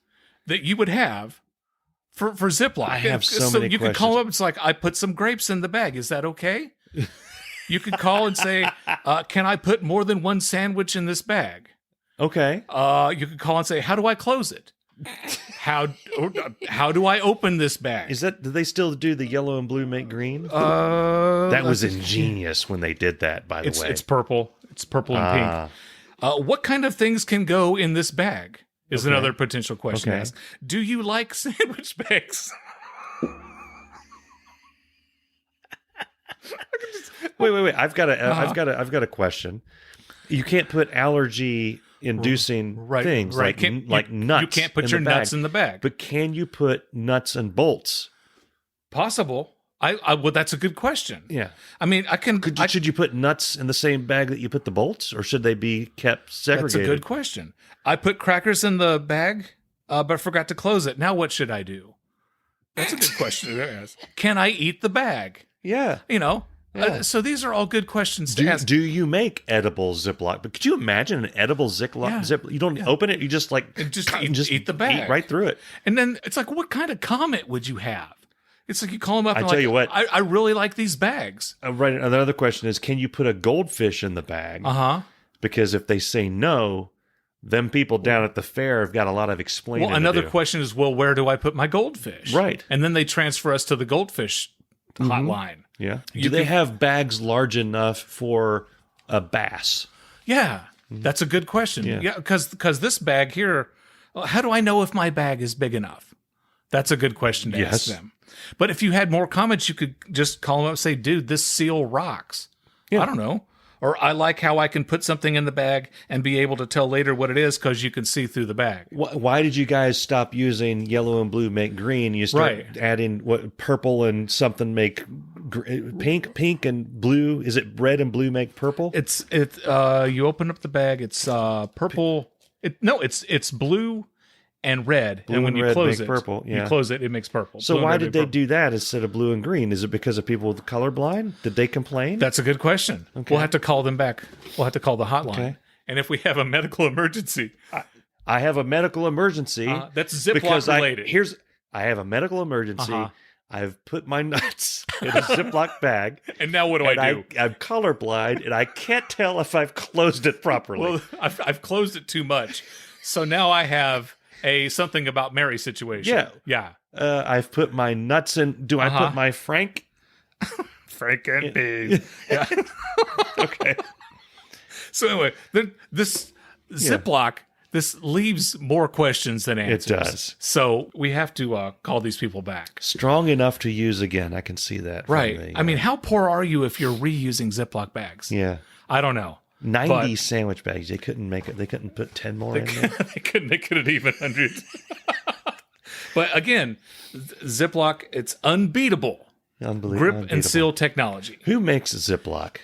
that you would have for Ziploc. I have so many you questions. could call up. It's like, I put some grapes in the bag. Is that okay? You could call and say, can I put more than one sandwich in this bag? Okay. You could call and say, how do I close it? How do I open this bag? Do they still do the yellow and blue make green? That was ingenious when they did that, by the way. It's purple. It's purple and pink. What kind of things can go in this bag is another potential question to ask. Do you like sandwich bags? Wait. I've got a question. You can't put allergy-inducing things like nuts. You can't put your nuts in the bag. But can you put nuts and bolts? Possible. Well, that's a good question. Yeah. I mean, Should you put nuts in the same bag that you put the bolts, or should they be kept segregated? That's a good question. I put crackers in the bag, but forgot to close it. Now what should I do? That's a good question to ask. Can I eat the bag? Yeah. So these are all good questions to ask. Do you make edible Ziploc? But could you imagine an edible Ziploc? You don't open it. You just eat the bag. Eat right through it. And then it's like, what kind of comment would you have? It's like you call them up and tell you what. I really like these bags. Right. Another question is, can you put a goldfish in the bag? Because if they say no, them people down at the fair have got a lot of explaining to do. Another question is, where do I put my goldfish? Right. And then they transfer us to the goldfish hotline. Yeah. Do they have bags large enough for a bass? Yeah. That's a good question. Yeah. Because this bag here, how do I know if my bag is big enough? That's a good question to ask them. But if you had more comments, you could just call them up and say, dude, this seal rocks. Yeah. I don't know. Or I like how I can put something in the bag and be able to tell later what it is because you can see through the bag. Why did you guys stop using yellow and blue make green? You start adding purple and something make pink and blue. Is it red and blue make purple? You open up the bag. It's purple. It's blue and red, and when you close it, purple. Yeah. You close it, it makes purple. So why did they do that instead of blue and green? Is it because of people with colorblind? Did they complain? That's a good question. Okay. We'll have to call them back. We'll have to call the hotline. Okay. And if we have a medical emergency, I have a medical emergency that's Ziploc related. I have a medical emergency. I've put my nuts in a Ziploc bag. And now what do I do? I'm colorblind, and I can't tell if I've closed it properly. Well, I've closed it too much. So now I have a something about Mary situation. Yeah. I've put my nuts in. Do I put my Frank and Pig? Yeah. Okay. So anyway, this Ziploc, this leaves more questions than answers. It does. So we have to call these people back. Strong enough to use again. I can see that. Right. I mean, how poor are you if you're reusing Ziploc bags? Yeah. I don't know. 90 sandwich bags. They couldn't make it. They couldn't put 10 more in there. They couldn't even 100. But again, Ziploc, it's unbeatable. Grip and seal technology. Who makes Ziploc?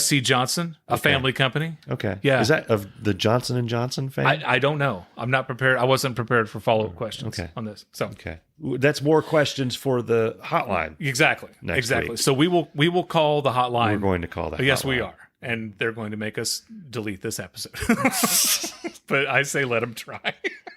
SC Johnson, a family company. Okay. Yeah. Is that of the Johnson & Johnson family? I don't know. I'm not prepared. I wasn't prepared for follow-up questions on this. So okay. That's more questions for the hotline. Exactly. Exactly. Week. So we will call the hotline. We're going to call that. Yes, hotline. we are. And they're going to make us delete this episode. But I say let them try.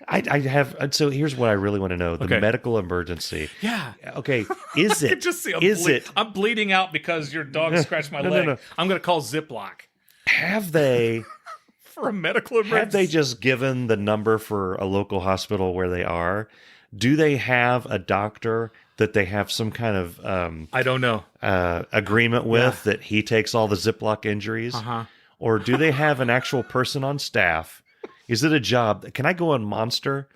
I have. So here's what I really want to know: the medical emergency. Yeah. Okay. Is it? Just see. It? I'm bleeding out because your dog scratched my leg. No. I'm going to call Ziploc. Have they? For a medical emergency. Have they just given the number for a local hospital where they are? Do they have a doctor that they have some kind of I don't know agreement with that he takes all the Ziploc injuries, or do they have an actual person on staff? Is it a job? Can I go on Monster?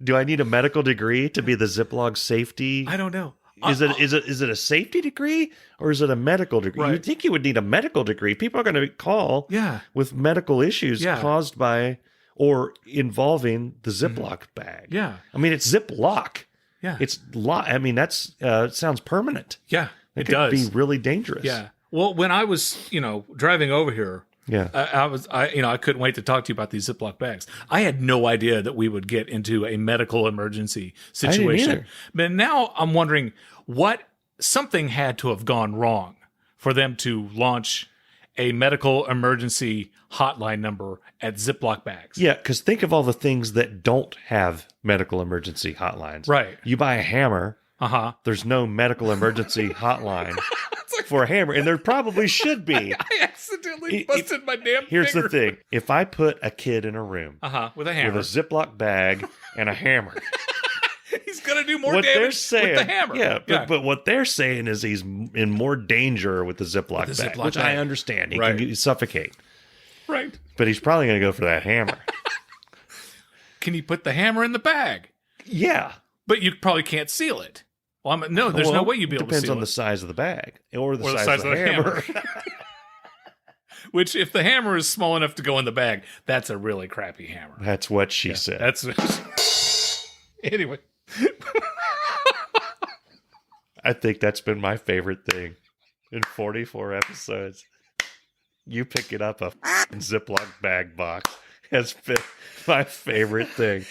Do I need a medical degree to be the Ziploc safety? I don't know. Is it a safety degree or is it a medical degree? Right. You'd think you would need a medical degree. People are going to call with medical issues caused by or involving the Ziploc bag. Yeah. I mean, it's Ziploc. Yeah. I mean, that's it sounds permanent. Yeah, it does. Be really dangerous. Yeah. Well, when I was, driving over here, Yeah. I couldn't wait to talk to you about these Ziploc bags. I had no idea that we would get into a medical emergency situation. either. But now I'm wondering something had to have gone wrong for them to launch a medical emergency hotline number at Ziploc bags. Yeah, because think of all the things that don't have medical emergency hotlines. Right. You buy a hammer. There's no medical emergency hotline for a hammer, and there probably should be. I accidentally busted my damn Here's finger. the thing. If I put a kid in a room with a hammer. with a Ziploc bag and a hammer, he's going to do more what they're damage saying, with the hammer. Yeah, but what they're saying is he's in more danger with the Ziploc With the bag, Ziploc which bag. I understand. He Right. can suffocate. Right. But he's probably going to go for that hammer. Can you put the hammer in the bag? Yeah. But you probably can't seal it. Well, no, there's no way you'd be able to Depends seal on it. the size of the bag or the size of the hammer. Which, if the hammer is small enough to go in the bag, that's a really crappy hammer. That's what she said. Anyway. I think that's been my favorite thing in 44 episodes. You picking up a Ziploc bag box has been my favorite thing.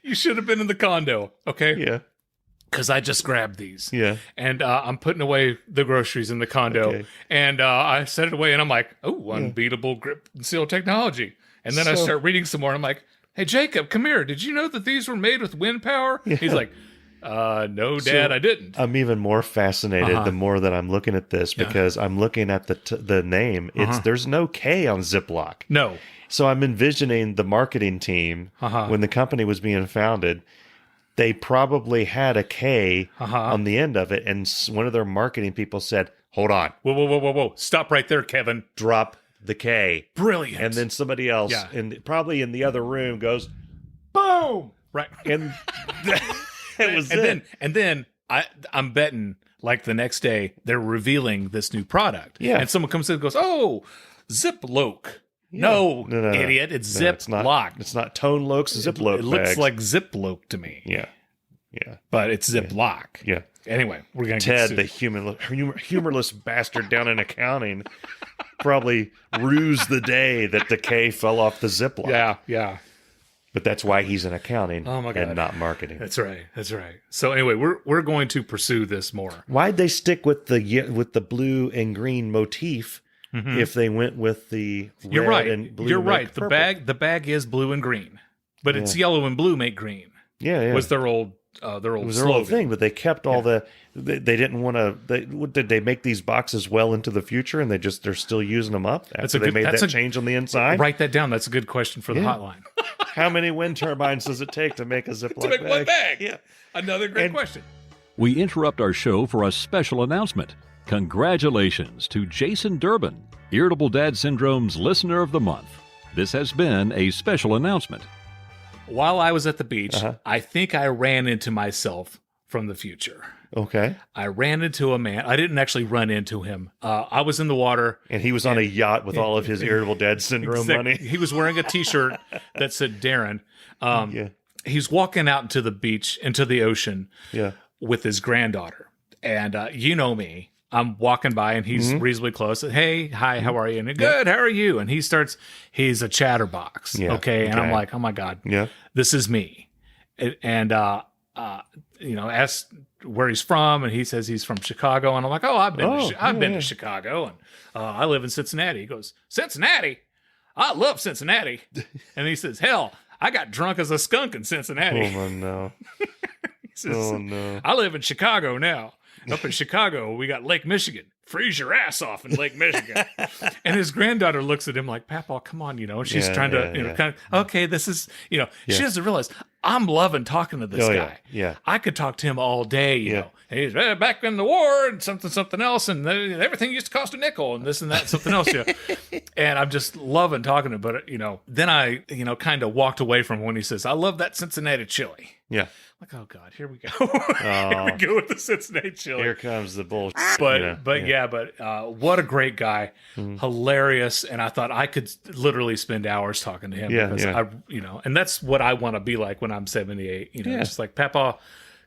You should have been in the condo, okay? Yeah. Because I just grabbed these. Yeah. And I'm putting away the groceries in the condo. Okay. And I set it away, and I'm like, oh, unbeatable grip and seal technology. And then I start reading some more, and I'm like, hey, Jacob, come here. Did you know that these were made with wind power? Yeah. He's like, no, Dad, I didn't. I'm even more fascinated the more that I'm looking at this because I'm looking at the name. There's no K on Ziploc. No. So I'm envisioning the marketing team when the company was being founded. They probably had a K on the end of it, and one of their marketing people said, "Hold on, whoa! Stop right there, Kevin. Drop the K." Brilliant. And then somebody else, and probably in the other room, goes, "Boom!" Right. And it was it. And then I'm betting like the next day they're revealing this new product. Yeah. And someone comes in and goes, "Oh, Ziploc." Yeah. No, No, idiot. It's Ziploc. It's not Tone Lok's Ziploc It looks bags. like Ziploc to me. Yeah. But it's Ziploc. Yeah. Anyway, we're going to Ted, the humorless bastard down in accounting, probably rused the day that the K fell off the Ziploc. Yeah. But that's why he's in accounting God. and not marketing. That's right. So anyway, we're going to pursue this more. Why'd they stick with the blue and green motif if they went with the red and blue? You're right. Purple? The bag is blue and green, but it's yellow and blue make green. Yeah. Was their old slogan. Thing, but they kept all the. They didn't want to. Did they make these boxes well into the future, and they're still using them up after they made that change on the inside? Write that down. That's a good question for the hotline. How many wind turbines does it take to make a Ziploc to make bag? one bag? Yeah, another great question. We interrupt our show for a special announcement. Congratulations to Jason Durbin, Irritable Dad Syndrome's Listener of the Month. This has been a special announcement. While I was at the beach, I think I ran into myself from the future. Okay. I ran into a man. I didn't actually run into him. I was in the water. And he was on a yacht with all of his Irritable Dad Syndrome money. He was wearing a T-shirt that said Darren. He's walking out into the beach, into the ocean with his granddaughter. And you know me. I'm walking by and he's reasonably close. Hey, hi, how are you? And good, how are you? And he's a chatterbox. Yeah, okay. And I'm like, oh my God, this is me. And, asked where he's from. And he says he's from Chicago. And I'm like, oh, I've been to Chicago. And I live in Cincinnati. He goes, Cincinnati? I love Cincinnati. And he says, hell, I got drunk as a skunk in Cincinnati. Oh, no. He says, I live in Chicago now. Up in Chicago, we got Lake Michigan. Freeze your ass off in Lake Michigan. And his granddaughter looks at him like, Papa, come on, she's trying to, kind of, okay, this is, she doesn't realize I'm loving talking to this guy. Yeah. I could talk to him all day, you know. And he's back in the war and something else, and everything used to cost a nickel and this and that, something else. And I'm just loving talking to him. But, then I, kind of walked away from him when he says, I love that Cincinnati chili. Yeah. Like, oh God, here we go. Here we go with the Cincinnati chili. Here comes the bullshit. But what a great guy, hilarious, and I thought I could literally spend hours talking to him. I, and that's what I want to be like when I'm 78. Just like, Papa,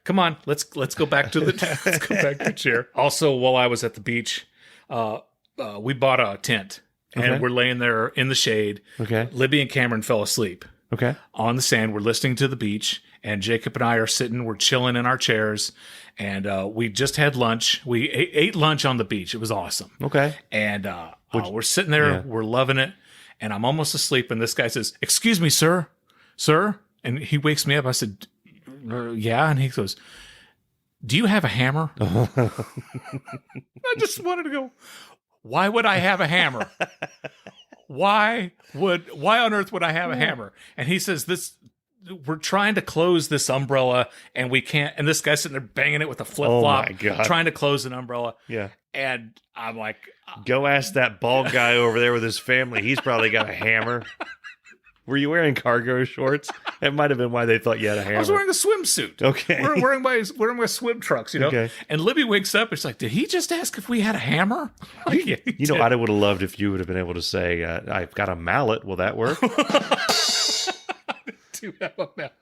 come on, let's go back to the let's go back to the chair. Also, while I was at the beach, we bought a tent and we're laying there in the shade. Okay. Libby and Cameron fell asleep. Okay. On the sand, we're listening to the beach, and Jacob and I are sitting, we're chilling in our chairs, and we just had lunch. We ate lunch on the beach. It was awesome. Okay. And we're sitting there, we're loving it, and I'm almost asleep, and this guy says, "Excuse me, sir? Sir?" And he wakes me up. I said, "Yeah," and he goes, "Do you have a hammer?" I just wanted to go, why would I have a hammer? Why on earth would I have a hammer? And he says, we're trying to close this umbrella and we can't. And this guy's sitting there banging it with a flip flop, trying to close an umbrella. Yeah. And I'm like, go ask that bald guy over there with his family. He's probably got a hammer. Were you wearing cargo shorts? That might have been why they thought you had a hammer. I was wearing a swimsuit. Okay. Wearing my swim trunks, Okay. And Libby wakes up. It's like, did he just ask if we had a hammer? Like, yeah, I would have loved if you would have been able to say, I've got a mallet. Will that work? I do have a mallet.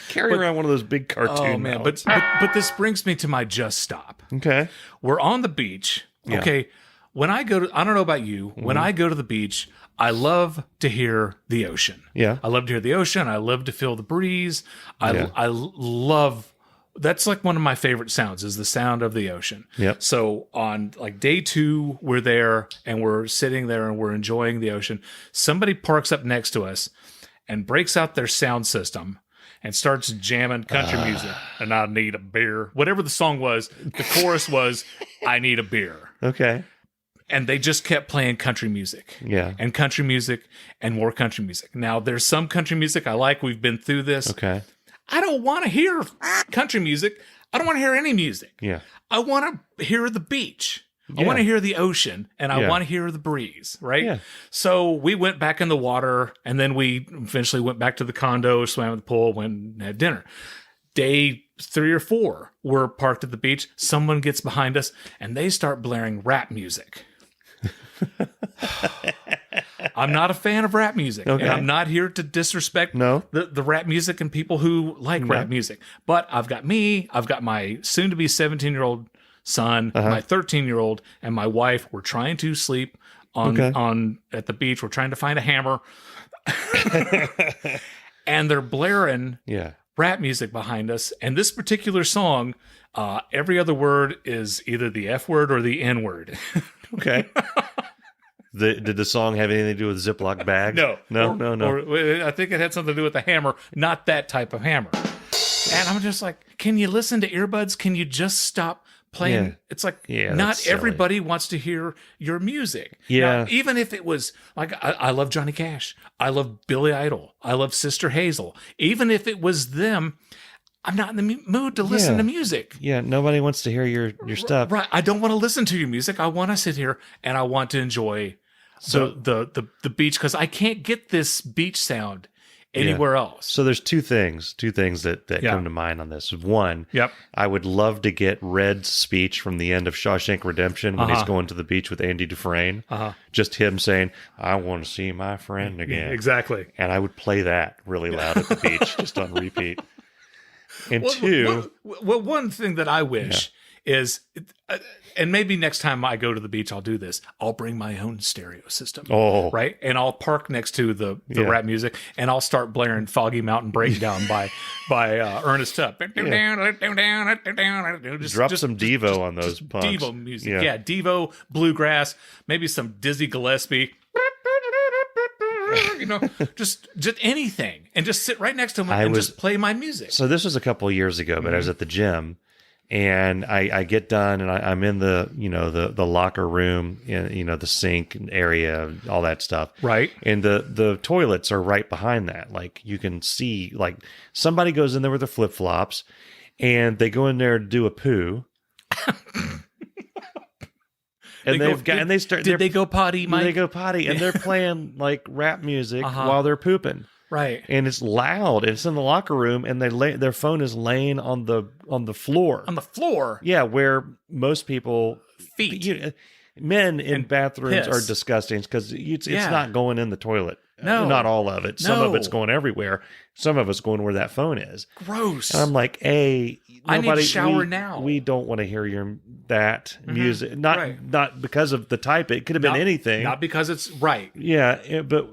Carry around one of those big cartoon mallets. But this brings me to my just stop. Okay. We're on the beach. Yeah. Okay. When I go to, I don't know about you, when I go to the beach, I love to hear the ocean. Yeah. I love to hear the ocean. I love to feel the breeze. I love, that's like one of my favorite sounds is the sound of the ocean. Yep. So on like day 2, we're there and we're sitting there and we're enjoying the ocean. Somebody parks up next to us and breaks out their sound system and starts jamming country music. And I need a beer. Whatever the song was, the chorus was, I need a beer. Okay. And they just kept playing country music. Yeah. And country music and more country music. Now, there's some country music I like. We've been through this. Okay. I don't want to hear country music. I don't want to hear any music. Yeah. I want to hear the beach. Yeah. I want to hear the ocean, and I want to hear the breeze, right? Yeah. So we went back in the water, and then we eventually went back to the condo, swam at the pool, went and had dinner. Day 3 or 4, we're parked at the beach. Someone gets behind us, and they start blaring rap music. I'm not a fan of rap music. Okay. And I'm not here to disrespect the rap music and people who like rap music. But I've got my soon-to-be 17-year-old son, my 13-year-old, and my wife. We're trying to sleep on at the beach. We're trying to find a hammer. And they're blaring rap music behind us. And this particular song, every other word is either the F word or the N word. Okay. Did the song have anything to do with Ziploc bags? No. Or, I think it had something to do with the hammer, not that type of hammer. And I'm just like, can you listen to earbuds? Can you just stop playing? Yeah. It's like, Yeah, not that's silly. everybody wants to hear your music. Yeah. Now, even if it was like, I love Johnny Cash. I love Billy Idol. I love Sister Hazel. Even if it was them, I'm not in the mood to listen to music. Yeah, nobody wants to hear your stuff. Right. I don't want to listen to your music. I want to sit here and I want to enjoy the beach, because I can't get this beach sound anywhere else. So there's two things that come to mind on this. One, I would love to get Red's speech from the end of Shawshank Redemption when he's going to the beach with Andy Dufresne. Just him saying, I want to see my friend again. Exactly. And I would play that really loud at the beach, just on repeat. And one thing that I wish is, and maybe next time I go to the beach, I'll do this. I'll bring my own stereo system. Oh. Right? And I'll park next to the rap music, and I'll start blaring Foggy Mountain Breakdown by Ernest Tubb. Drop some Devo on those punks. Devo music. Yeah, Devo, bluegrass, maybe some Dizzy Gillespie. Just anything, and just sit right next to him and just play my music. So this was a couple of years ago, but I was at the gym, and I get done, and I'm in the the locker room, the sink area, all that stuff, right? And the toilets are right behind that. Like you can see, like somebody goes in there with their flip flops, and they go in there to do a poo. And Did they go potty, Mike? They go potty, and they're playing like rap music while they're pooping. Right. And it's loud. It's in the locker room, and their phone is laying on the floor. On the floor? Yeah, where most people feet. Men in bathrooms piss are disgusting because it's not going in the toilet. No. Not all of it. Some of No. it's going everywhere. Some of it's going where that phone is. Gross. And I'm like, hey, I need to shower now. We don't want to hear that music. Not because of the type. It could have been anything. Not because it's right. Yeah, but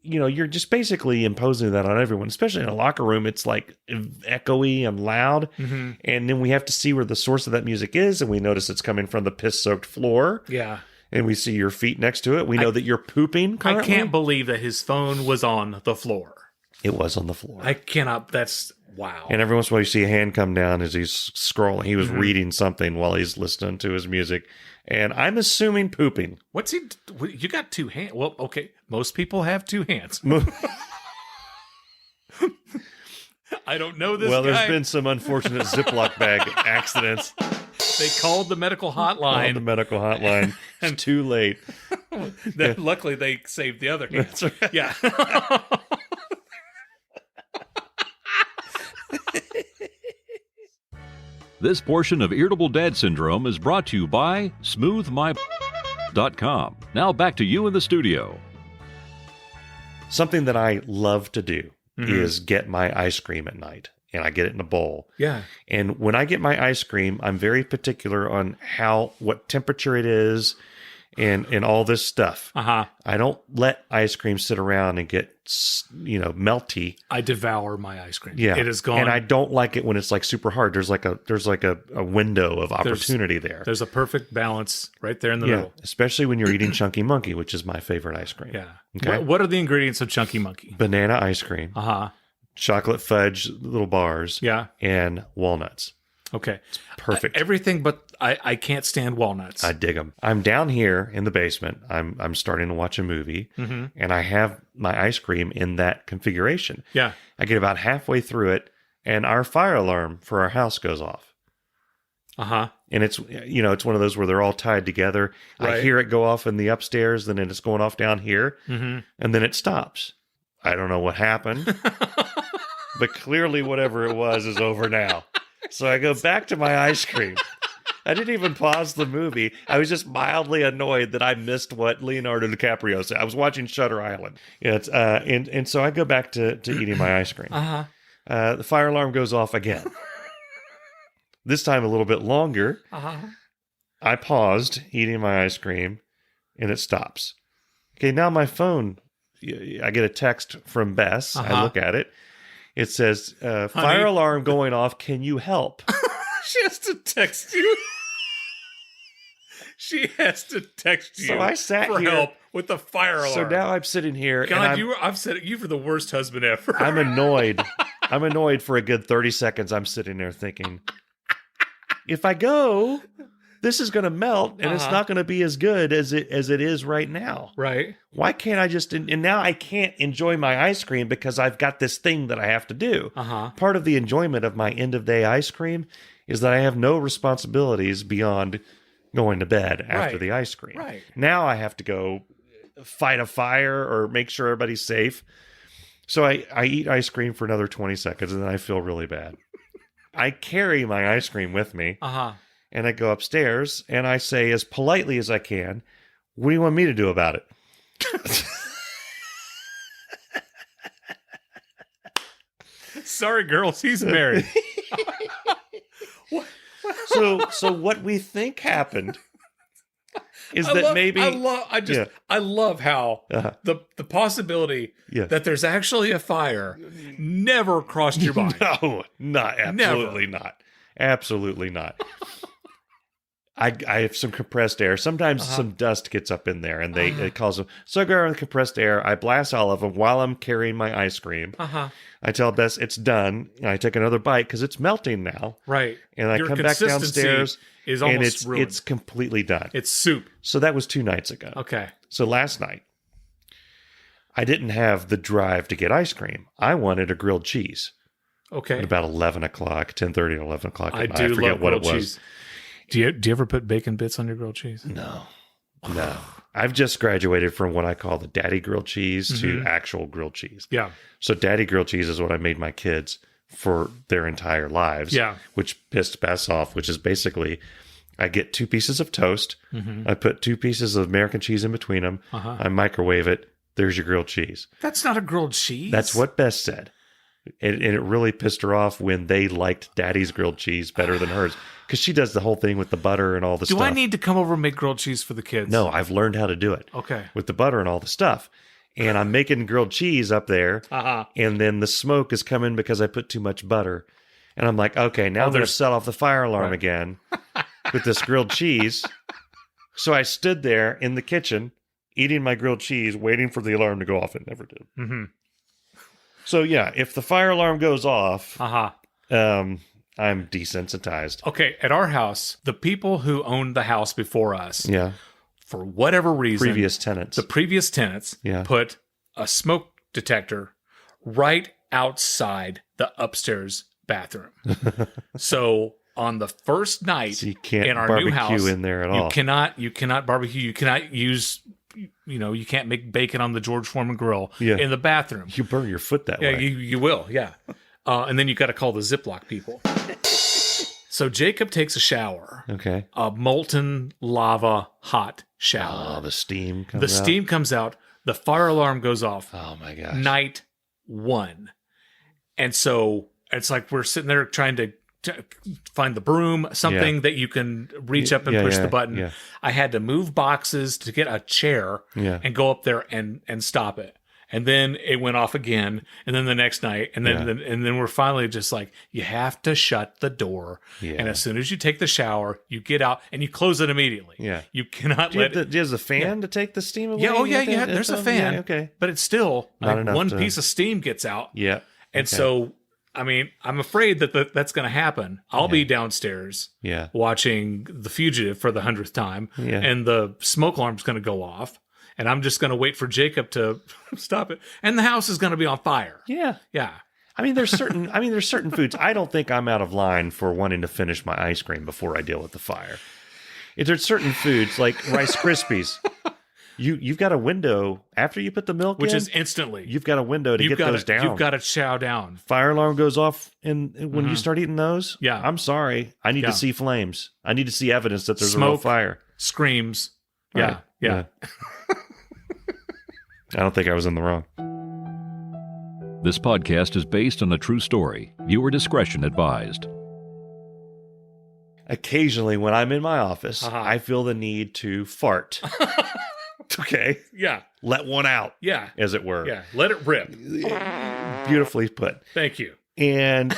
you're just basically imposing that on everyone, especially in a locker room. It's like echoey and loud. And then we have to see where the source of that music is, and we notice it's coming from the piss-soaked floor. Yeah. And we see your feet next to it. We know that you're pooping currently. I can't believe that his phone was on the floor. It was on the floor. I cannot. That's wow. And every once in a while you see a hand come down as he's scrolling. He was reading something while he's listening to his music. And I'm assuming pooping. What's he? You got two hands. Well, okay. Most people have two hands. I don't know this Well, guy. there's been some unfortunate Ziploc bag accidents. They called the medical hotline. It's too late. Luckily, they saved the other hand. That's right. Yeah. This portion of Irritable Dad Syndrome is brought to you by SmoothMy.com. Now back to you in the studio. Something that I love to do is get my ice cream at night. And I get it in a bowl. Yeah. And when I get my ice cream, I'm very particular on what temperature it is and all this stuff. I don't let ice cream sit around and get, melty. I devour my ice cream. Yeah. It is gone. And I don't like it when it's like super hard. There's like a window of opportunity there. There's a perfect balance right there in the middle. Especially when you're eating Chunky Monkey, which is my favorite ice cream. Yeah. Okay. What are the ingredients of Chunky Monkey? Banana ice cream. Chocolate fudge little bars. Yeah. And walnuts. Okay. It's perfect. Everything but I can't stand walnuts. I dig them. I'm down here in the basement. I'm starting to watch a movie, and I have my ice cream in that configuration. Yeah. I get about halfway through it, and our fire alarm for our house goes off. And it's it's one of those where they're all tied together. Right. I hear it go off in the upstairs, and then it's going off down here, and then it stops. I don't know what happened, but clearly whatever it was is over now. So I go back to my ice cream. I didn't even pause the movie. I was just mildly annoyed that I missed what Leonardo DiCaprio said. I was watching Shutter Island. And so I go back to eating my ice cream. The fire alarm goes off again. This time a little bit longer. I paused eating my ice cream, and it stops. Okay, now my phone, I get a text from Bess. I look at it. It says, fire alarm going off. Can you help? She has to text you. She has to text you. So I sat for here help with the fire alarm. So now I'm sitting here. God, I've said you for the worst husband ever. I'm annoyed. I'm annoyed for a good 30 seconds. I'm sitting there thinking, if I go, this is going to melt, and it's not going to be as good as it is right now. Right. Why can't I just... And now I can't enjoy my ice cream because I've got this thing that I have to do. Part of the enjoyment of my end-of-day ice cream is that I have no responsibilities beyond going to bed after the ice cream. Right. Now I have to go fight a fire or make sure everybody's safe. So I eat ice cream for another 20 seconds, and then I feel really bad. I carry my ice cream with me. And I go upstairs, and I say as politely as I can, what do you want me to do about it? Sorry, girls, he's married. So what we think happened is I love how the possibility that there's actually a fire never crossed your mind. No, absolutely not. Absolutely not. I have some compressed air. Sometimes some dust gets up in there, and it calls them. So I go around with compressed air. I blast all of them while I'm carrying my ice cream. I tell Bess it's done, and I take another bite because it's melting now. Right. And I come back downstairs, and it's completely done. It's soup. So that was 2 nights ago. Okay. So last night, I didn't have the drive to get ice cream. I wanted a grilled cheese. Okay. At about 11 o'clock, 10:30 to 11 o'clock. I forget what it was. Cheese. Do you ever put bacon bits on your grilled cheese? No. I've just graduated from what I call the daddy grilled cheese to actual grilled cheese. Yeah. So daddy grilled cheese is what I made my kids for their entire lives. Yeah. Which pissed Bess off, which is basically I get 2 pieces of toast. I put 2 pieces of American cheese in between them. I microwave it, there's your grilled cheese. That's not a grilled cheese. That's what Bess said. And it really pissed her off when they liked Daddy's grilled cheese better than hers. Because she does the whole thing with the butter and all the stuff. Do I need to come over and make grilled cheese for the kids? No, I've learned how to do it. Okay. With the butter and all the stuff. And I'm making grilled cheese up there. And then the smoke is coming because I put too much butter. And I'm like, okay, now I'm going to set off the fire alarm again with this grilled cheese. So I stood there in the kitchen eating my grilled cheese, waiting for the alarm to go off. It never did. Mm-hmm. So yeah, if the fire alarm goes off, I'm desensitized. Okay, at our house, the people who owned the house before us, for whatever reason, the previous tenants put a smoke detector right outside the upstairs bathroom. So on the first night so you can't in our barbecue new house, in there at all. You cannot barbecue. You cannot use. You can't make bacon on the George Foreman grill in the bathroom. You burn your foot that way. Yeah, you will. Yeah, and then you got to call the Ziploc people. So Jacob takes a shower. Okay. A molten lava hot shower. Oh, the steam comes out. The steam comes out. The fire alarm goes off. Oh my gosh. Night 1. And so it's like we're sitting there trying to find the broom, something that you can reach up and push the button. Yeah. I had to move boxes to get a chair and go up there and stop it. And then it went off again, and then the next night, and then we're finally just like, you have to shut the door. Yeah. And as soon as you take the shower, you get out and you close it immediately. Yeah. You cannot let it. There's a fan to take the steam away? Yeah, yeah. There's a fan. Yeah, okay. But it's still not enough one piece of steam gets out. Yeah. And so, I mean, I'm afraid that that's going to happen. I'll be downstairs watching The Fugitive for the 100th time, and the smoke alarm's going to go off. And I'm just going to wait for Jacob to stop it. And the house is going to be on fire. Yeah. Yeah. I mean, there's certain foods. I don't think I'm out of line for wanting to finish my ice cream before I deal with the fire. There's certain foods like Rice Krispies. You've got a window after you put the milk in. Which is instantly. You've got a window to get those down. You've got to chow down. Fire alarm goes off and when you start eating those. Yeah. I'm sorry. I need to see flames. I need to see evidence that there's Smoke, a real fire. Screams. Right. Yeah. I don't think I was in the wrong. This podcast is based on a true story. Viewer discretion advised. Occasionally, when I'm in my office, I feel the need to fart. Okay? Yeah. Let one out. Yeah. As it were. Yeah. Let it rip. Beautifully put. Thank you. And...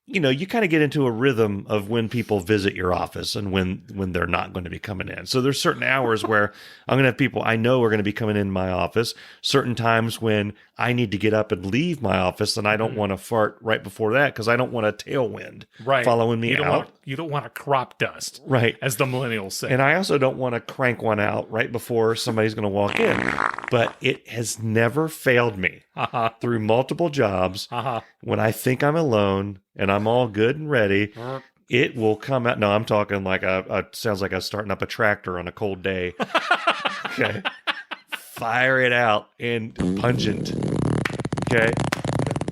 you kind of get into a rhythm of when people visit your office and when they're not going to be coming in. So there's certain hours where I'm going to have people I know are going to be coming in my office. Certain times when I need to get up and leave my office and I don't want to fart right before that because I don't want a tailwind following me out. You don't want a crop dust. Right. As the millennials say. And I also don't want to crank one out right before somebody's going to walk in. But it has never failed me through multiple jobs when I think I'm alone and I'm all good and ready, it will come out. No, I'm talking like sounds like I was starting up a tractor on a cold day. Okay. Fire it out and pungent. Okay.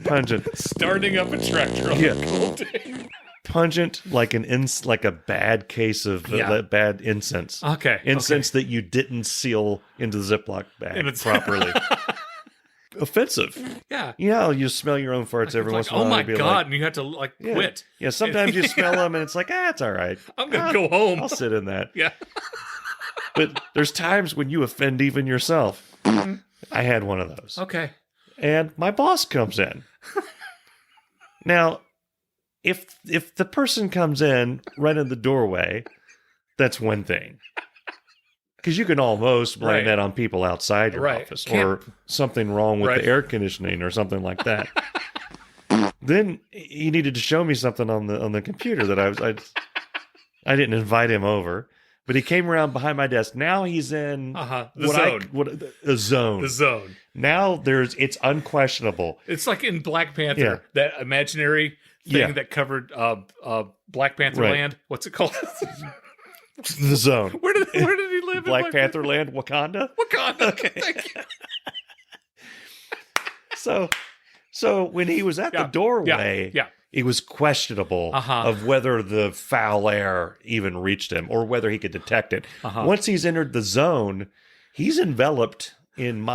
Pungent. Starting up a tractor on a cold day. Pungent like a bad case of bad incense. Okay. Incense that you didn't seal into the Ziploc bag properly. Offensive. Yeah. You smell your own farts every once in a while. Oh my God. And you have to quit. Yeah. Sometimes you smell them and it's like, it's all right. I'm going to go home. I'll sit in that. Yeah. But there's times when you offend even yourself. I had one of those. Okay. And my boss comes in. Now, if the person comes in right in the doorway, that's one thing. Because you can almost blame that on people outside your office or something wrong with the air conditioning or something like that. Then he needed to show me something on the computer that I didn't invite him over, but he came around behind my desk. Now he's in the zone. The zone. Now it's unquestionable. It's like in Black Panther, that imaginary thing that covered Black Panther land. What's it called? The zone. Where did he live? Black Panther land, Wakanda? Wakanda. Okay. Thank you. So when he was at the doorway, it was questionable of whether the foul air even reached him or whether he could detect it. Once he's entered the zone, he's enveloped in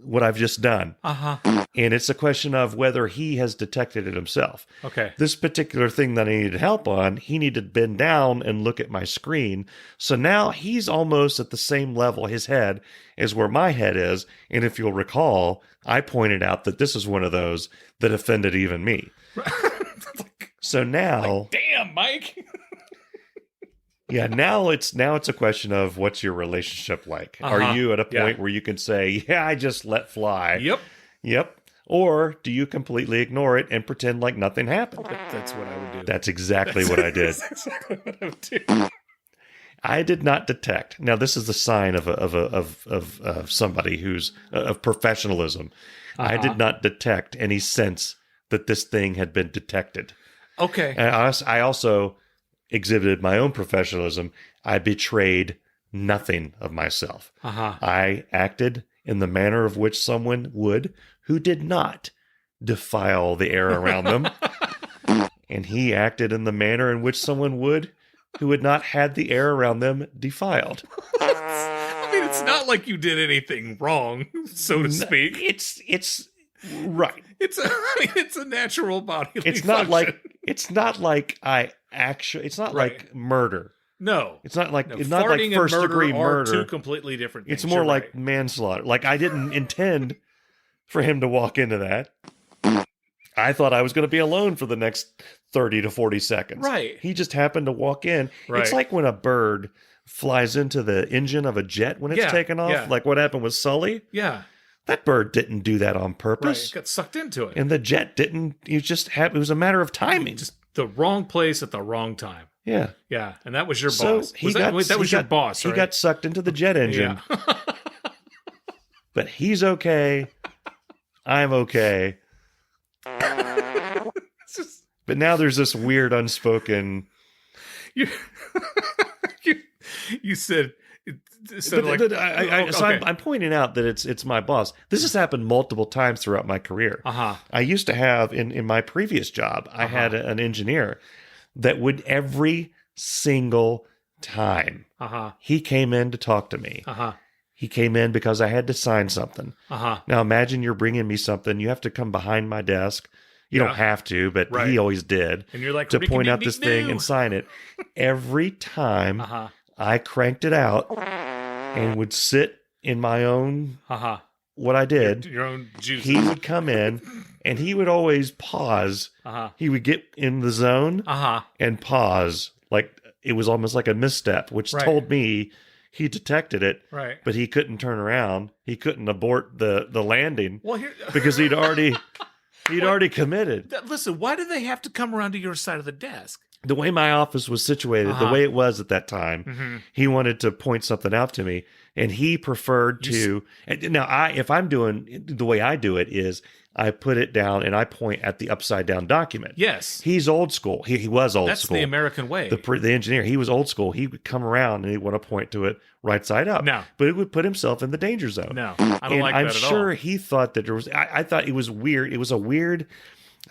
what I've just done. And it's a question of whether he has detected it himself. Okay. This particular thing that I needed help on, he needed to bend down and look at my screen. So now he's almost at the same level, his head, as where my head is. And if you'll recall, I pointed out that this is one of those that offended even me. So now... damn, Mike! Yeah, now it's a question of what's your relationship like? Are you at a point where you can say, yeah, I just let fly? Yep. Or do you completely ignore it and pretend like nothing happened? That's what I would do. That's exactly what I did. That's exactly what I would do. I did not detect. Now, this is the sign of somebody who's of professionalism. I did not detect any sense that this thing had been detected. Okay. And I also exhibited my own professionalism. I betrayed nothing of myself. I acted in the manner of which someone would who did not defile the air around them. And he acted in the manner in which someone would who had not had the air around them defiled. I mean, it's not like you did anything wrong, so to speak. It's right. It's a natural bodily It's function. It's not like like murder. No. It's not like Farting not like and first degree are murder. two completely different things. It's more like manslaughter. Like I didn't intend for him to walk into that. I thought I was going to be alone for the next 30 to 40 seconds. Right. He just happened to walk in. Right. It's like when a bird flies into the engine of a jet when it's taken off. Yeah. Like what happened with Sully. Yeah. That bird didn't do that on purpose. Right. It got sucked into it. And the jet didn't. It was a matter of timing. Just the wrong place at the wrong time. Yeah. Yeah. And that was your So boss. That was your boss, right? He got sucked into the jet engine. Yeah. But he's okay. I'm okay. But now there's this weird unspoken. You said. I'm pointing out that it's my boss. This has happened multiple times throughout my career. I used to have in my previous job, I had an engineer that would every single time he came in to talk to me. He came in because I had to sign something. Now imagine you're bringing me something. You have to come behind my desk. You don't have to, but he always did. And you're like, to point out this thing and sign it. Every time I cranked it out and would sit in my own what I did. Your own juice. He would come in and he would always pause. He would get in the zone and pause. Like it was almost like a misstep, which told me he detected it, but he couldn't turn around. He couldn't abort the landing because he'd already committed. Listen, why do they have to come around to your side of the desk? The way my office was situated, the way it was at that time, he wanted to point something out to me, and he preferred to. Now, if I'm doing the way I do it is I put it down and I point at the upside down document. Yes, he's old school. He was old school. That's the American way. The engineer, he was old school. He would come around and he'd want to point to it right side up. No, but it would put himself in the danger zone. No, I don't like that at all. I'm sure he thought that there was. I thought it was weird. It was a weird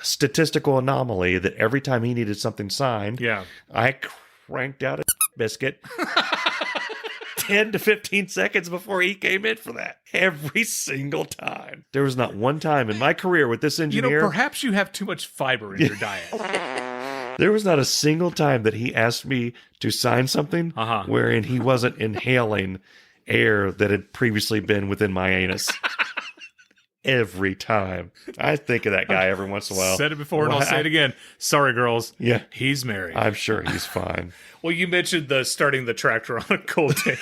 statistical anomaly that every time he needed something signed, I cranked out a biscuit 10 to 15 seconds before he came in for that. Every single time. There was not one time in my career with this engineer. Perhaps you have too much fiber in your diet. There was not a single time that he asked me to sign something wherein he wasn't inhaling air that had previously been within my anus. Every time. I think of that guy every once in a while. Said it before and I'll say it again. Sorry, girls. Yeah. He's married. I'm sure he's fine. Well, you mentioned starting the tractor on a cold day.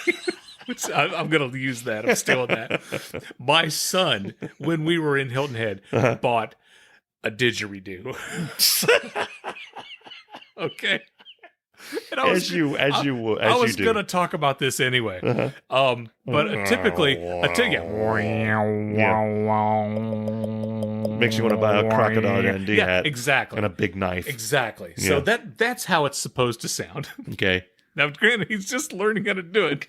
Which I'm going to use that. I'm stealing that. My son, when we were in Hilton Head, bought a didgeridoo. Okay. And I was going to talk about this anyway. But typically, makes you want to buy a crocodile Dundee hat. Exactly. And a big knife. Exactly. So that's how it's supposed to sound. Okay. Now, granted, he's just learning how to do it,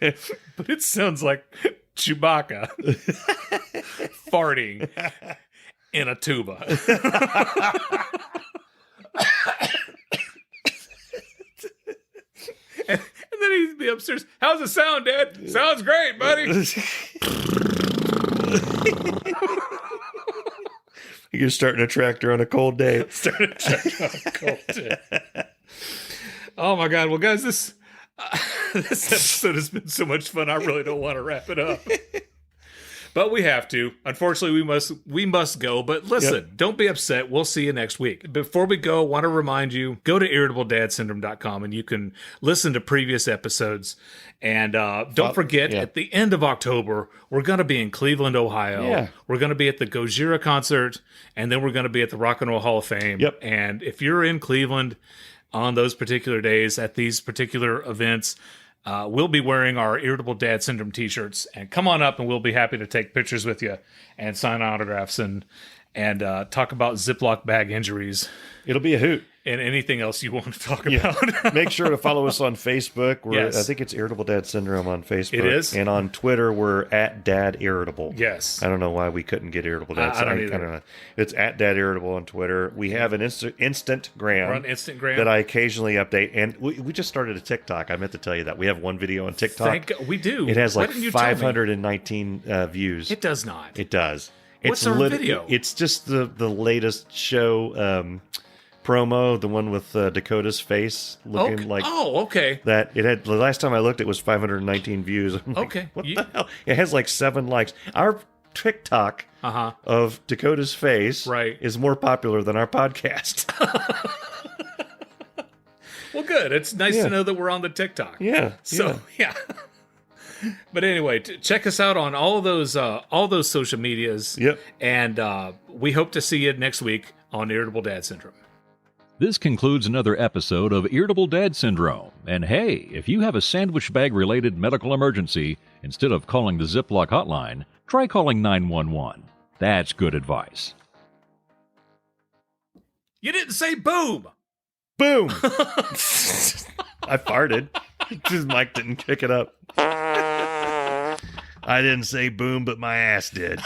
but it sounds like Chewbacca farting in a tuba. And then he'd be upstairs. How's it sound, Dad? Sounds great, buddy. You're starting a tractor on a cold day. Oh my God. Well, guys, this episode has been so much fun. I really don't want to wrap it up. But we have to. Unfortunately, we must go. But listen, Don't be upset. We'll see you next week. Before we go, I want to remind you, go to irritabledadsyndrome.com and you can listen to previous episodes. And don't forget, at the end of October, we're going to be in Cleveland, Ohio. Yeah. We're going to be at the Gojira concert, and then we're going to be at the Rock and Roll Hall of Fame. Yep. And if you're in Cleveland on those particular days at these particular events, we'll be wearing our Irritable Dad Syndrome t-shirts, and come on up and we'll be happy to take pictures with you and sign autographs and talk about Ziploc bag injuries. It'll be a hoot. And anything else you want to talk about. Make sure to follow us on Facebook. I think it's Irritable Dad Syndrome on Facebook. It is. And on Twitter, we're at Dad Irritable. Yes. I don't know why we couldn't get Irritable Dad Syndrome. I don't know. It's at Dad Irritable on Twitter. We have an Instagram. We're on Instagram. That I occasionally update. And we just started a TikTok. I meant to tell you that. We have one video on TikTok. We do. It has like 519 views. It does not. It does. What's our video? It's just the latest show promo, the one with Dakota's face looking like. Oh, okay. That it had. The last time I looked, it was 519 views. I'm like, okay. What the hell? It has like 7 likes. Our TikTok of Dakota's face is more popular than our podcast. Well, good. It's nice to know that we're on the TikTok. Yeah. So yeah. But anyway, check us out on all those social medias. Yep. And we hope to see you next week on Irritable Dad Syndrome. This concludes another episode of Irritable Dad Syndrome. And hey, if you have a sandwich bag-related medical emergency, instead of calling the Ziploc hotline, try calling 911. That's good advice. You didn't say boom! Boom! I farted. His mic didn't pick it up. I didn't say boom, but my ass did.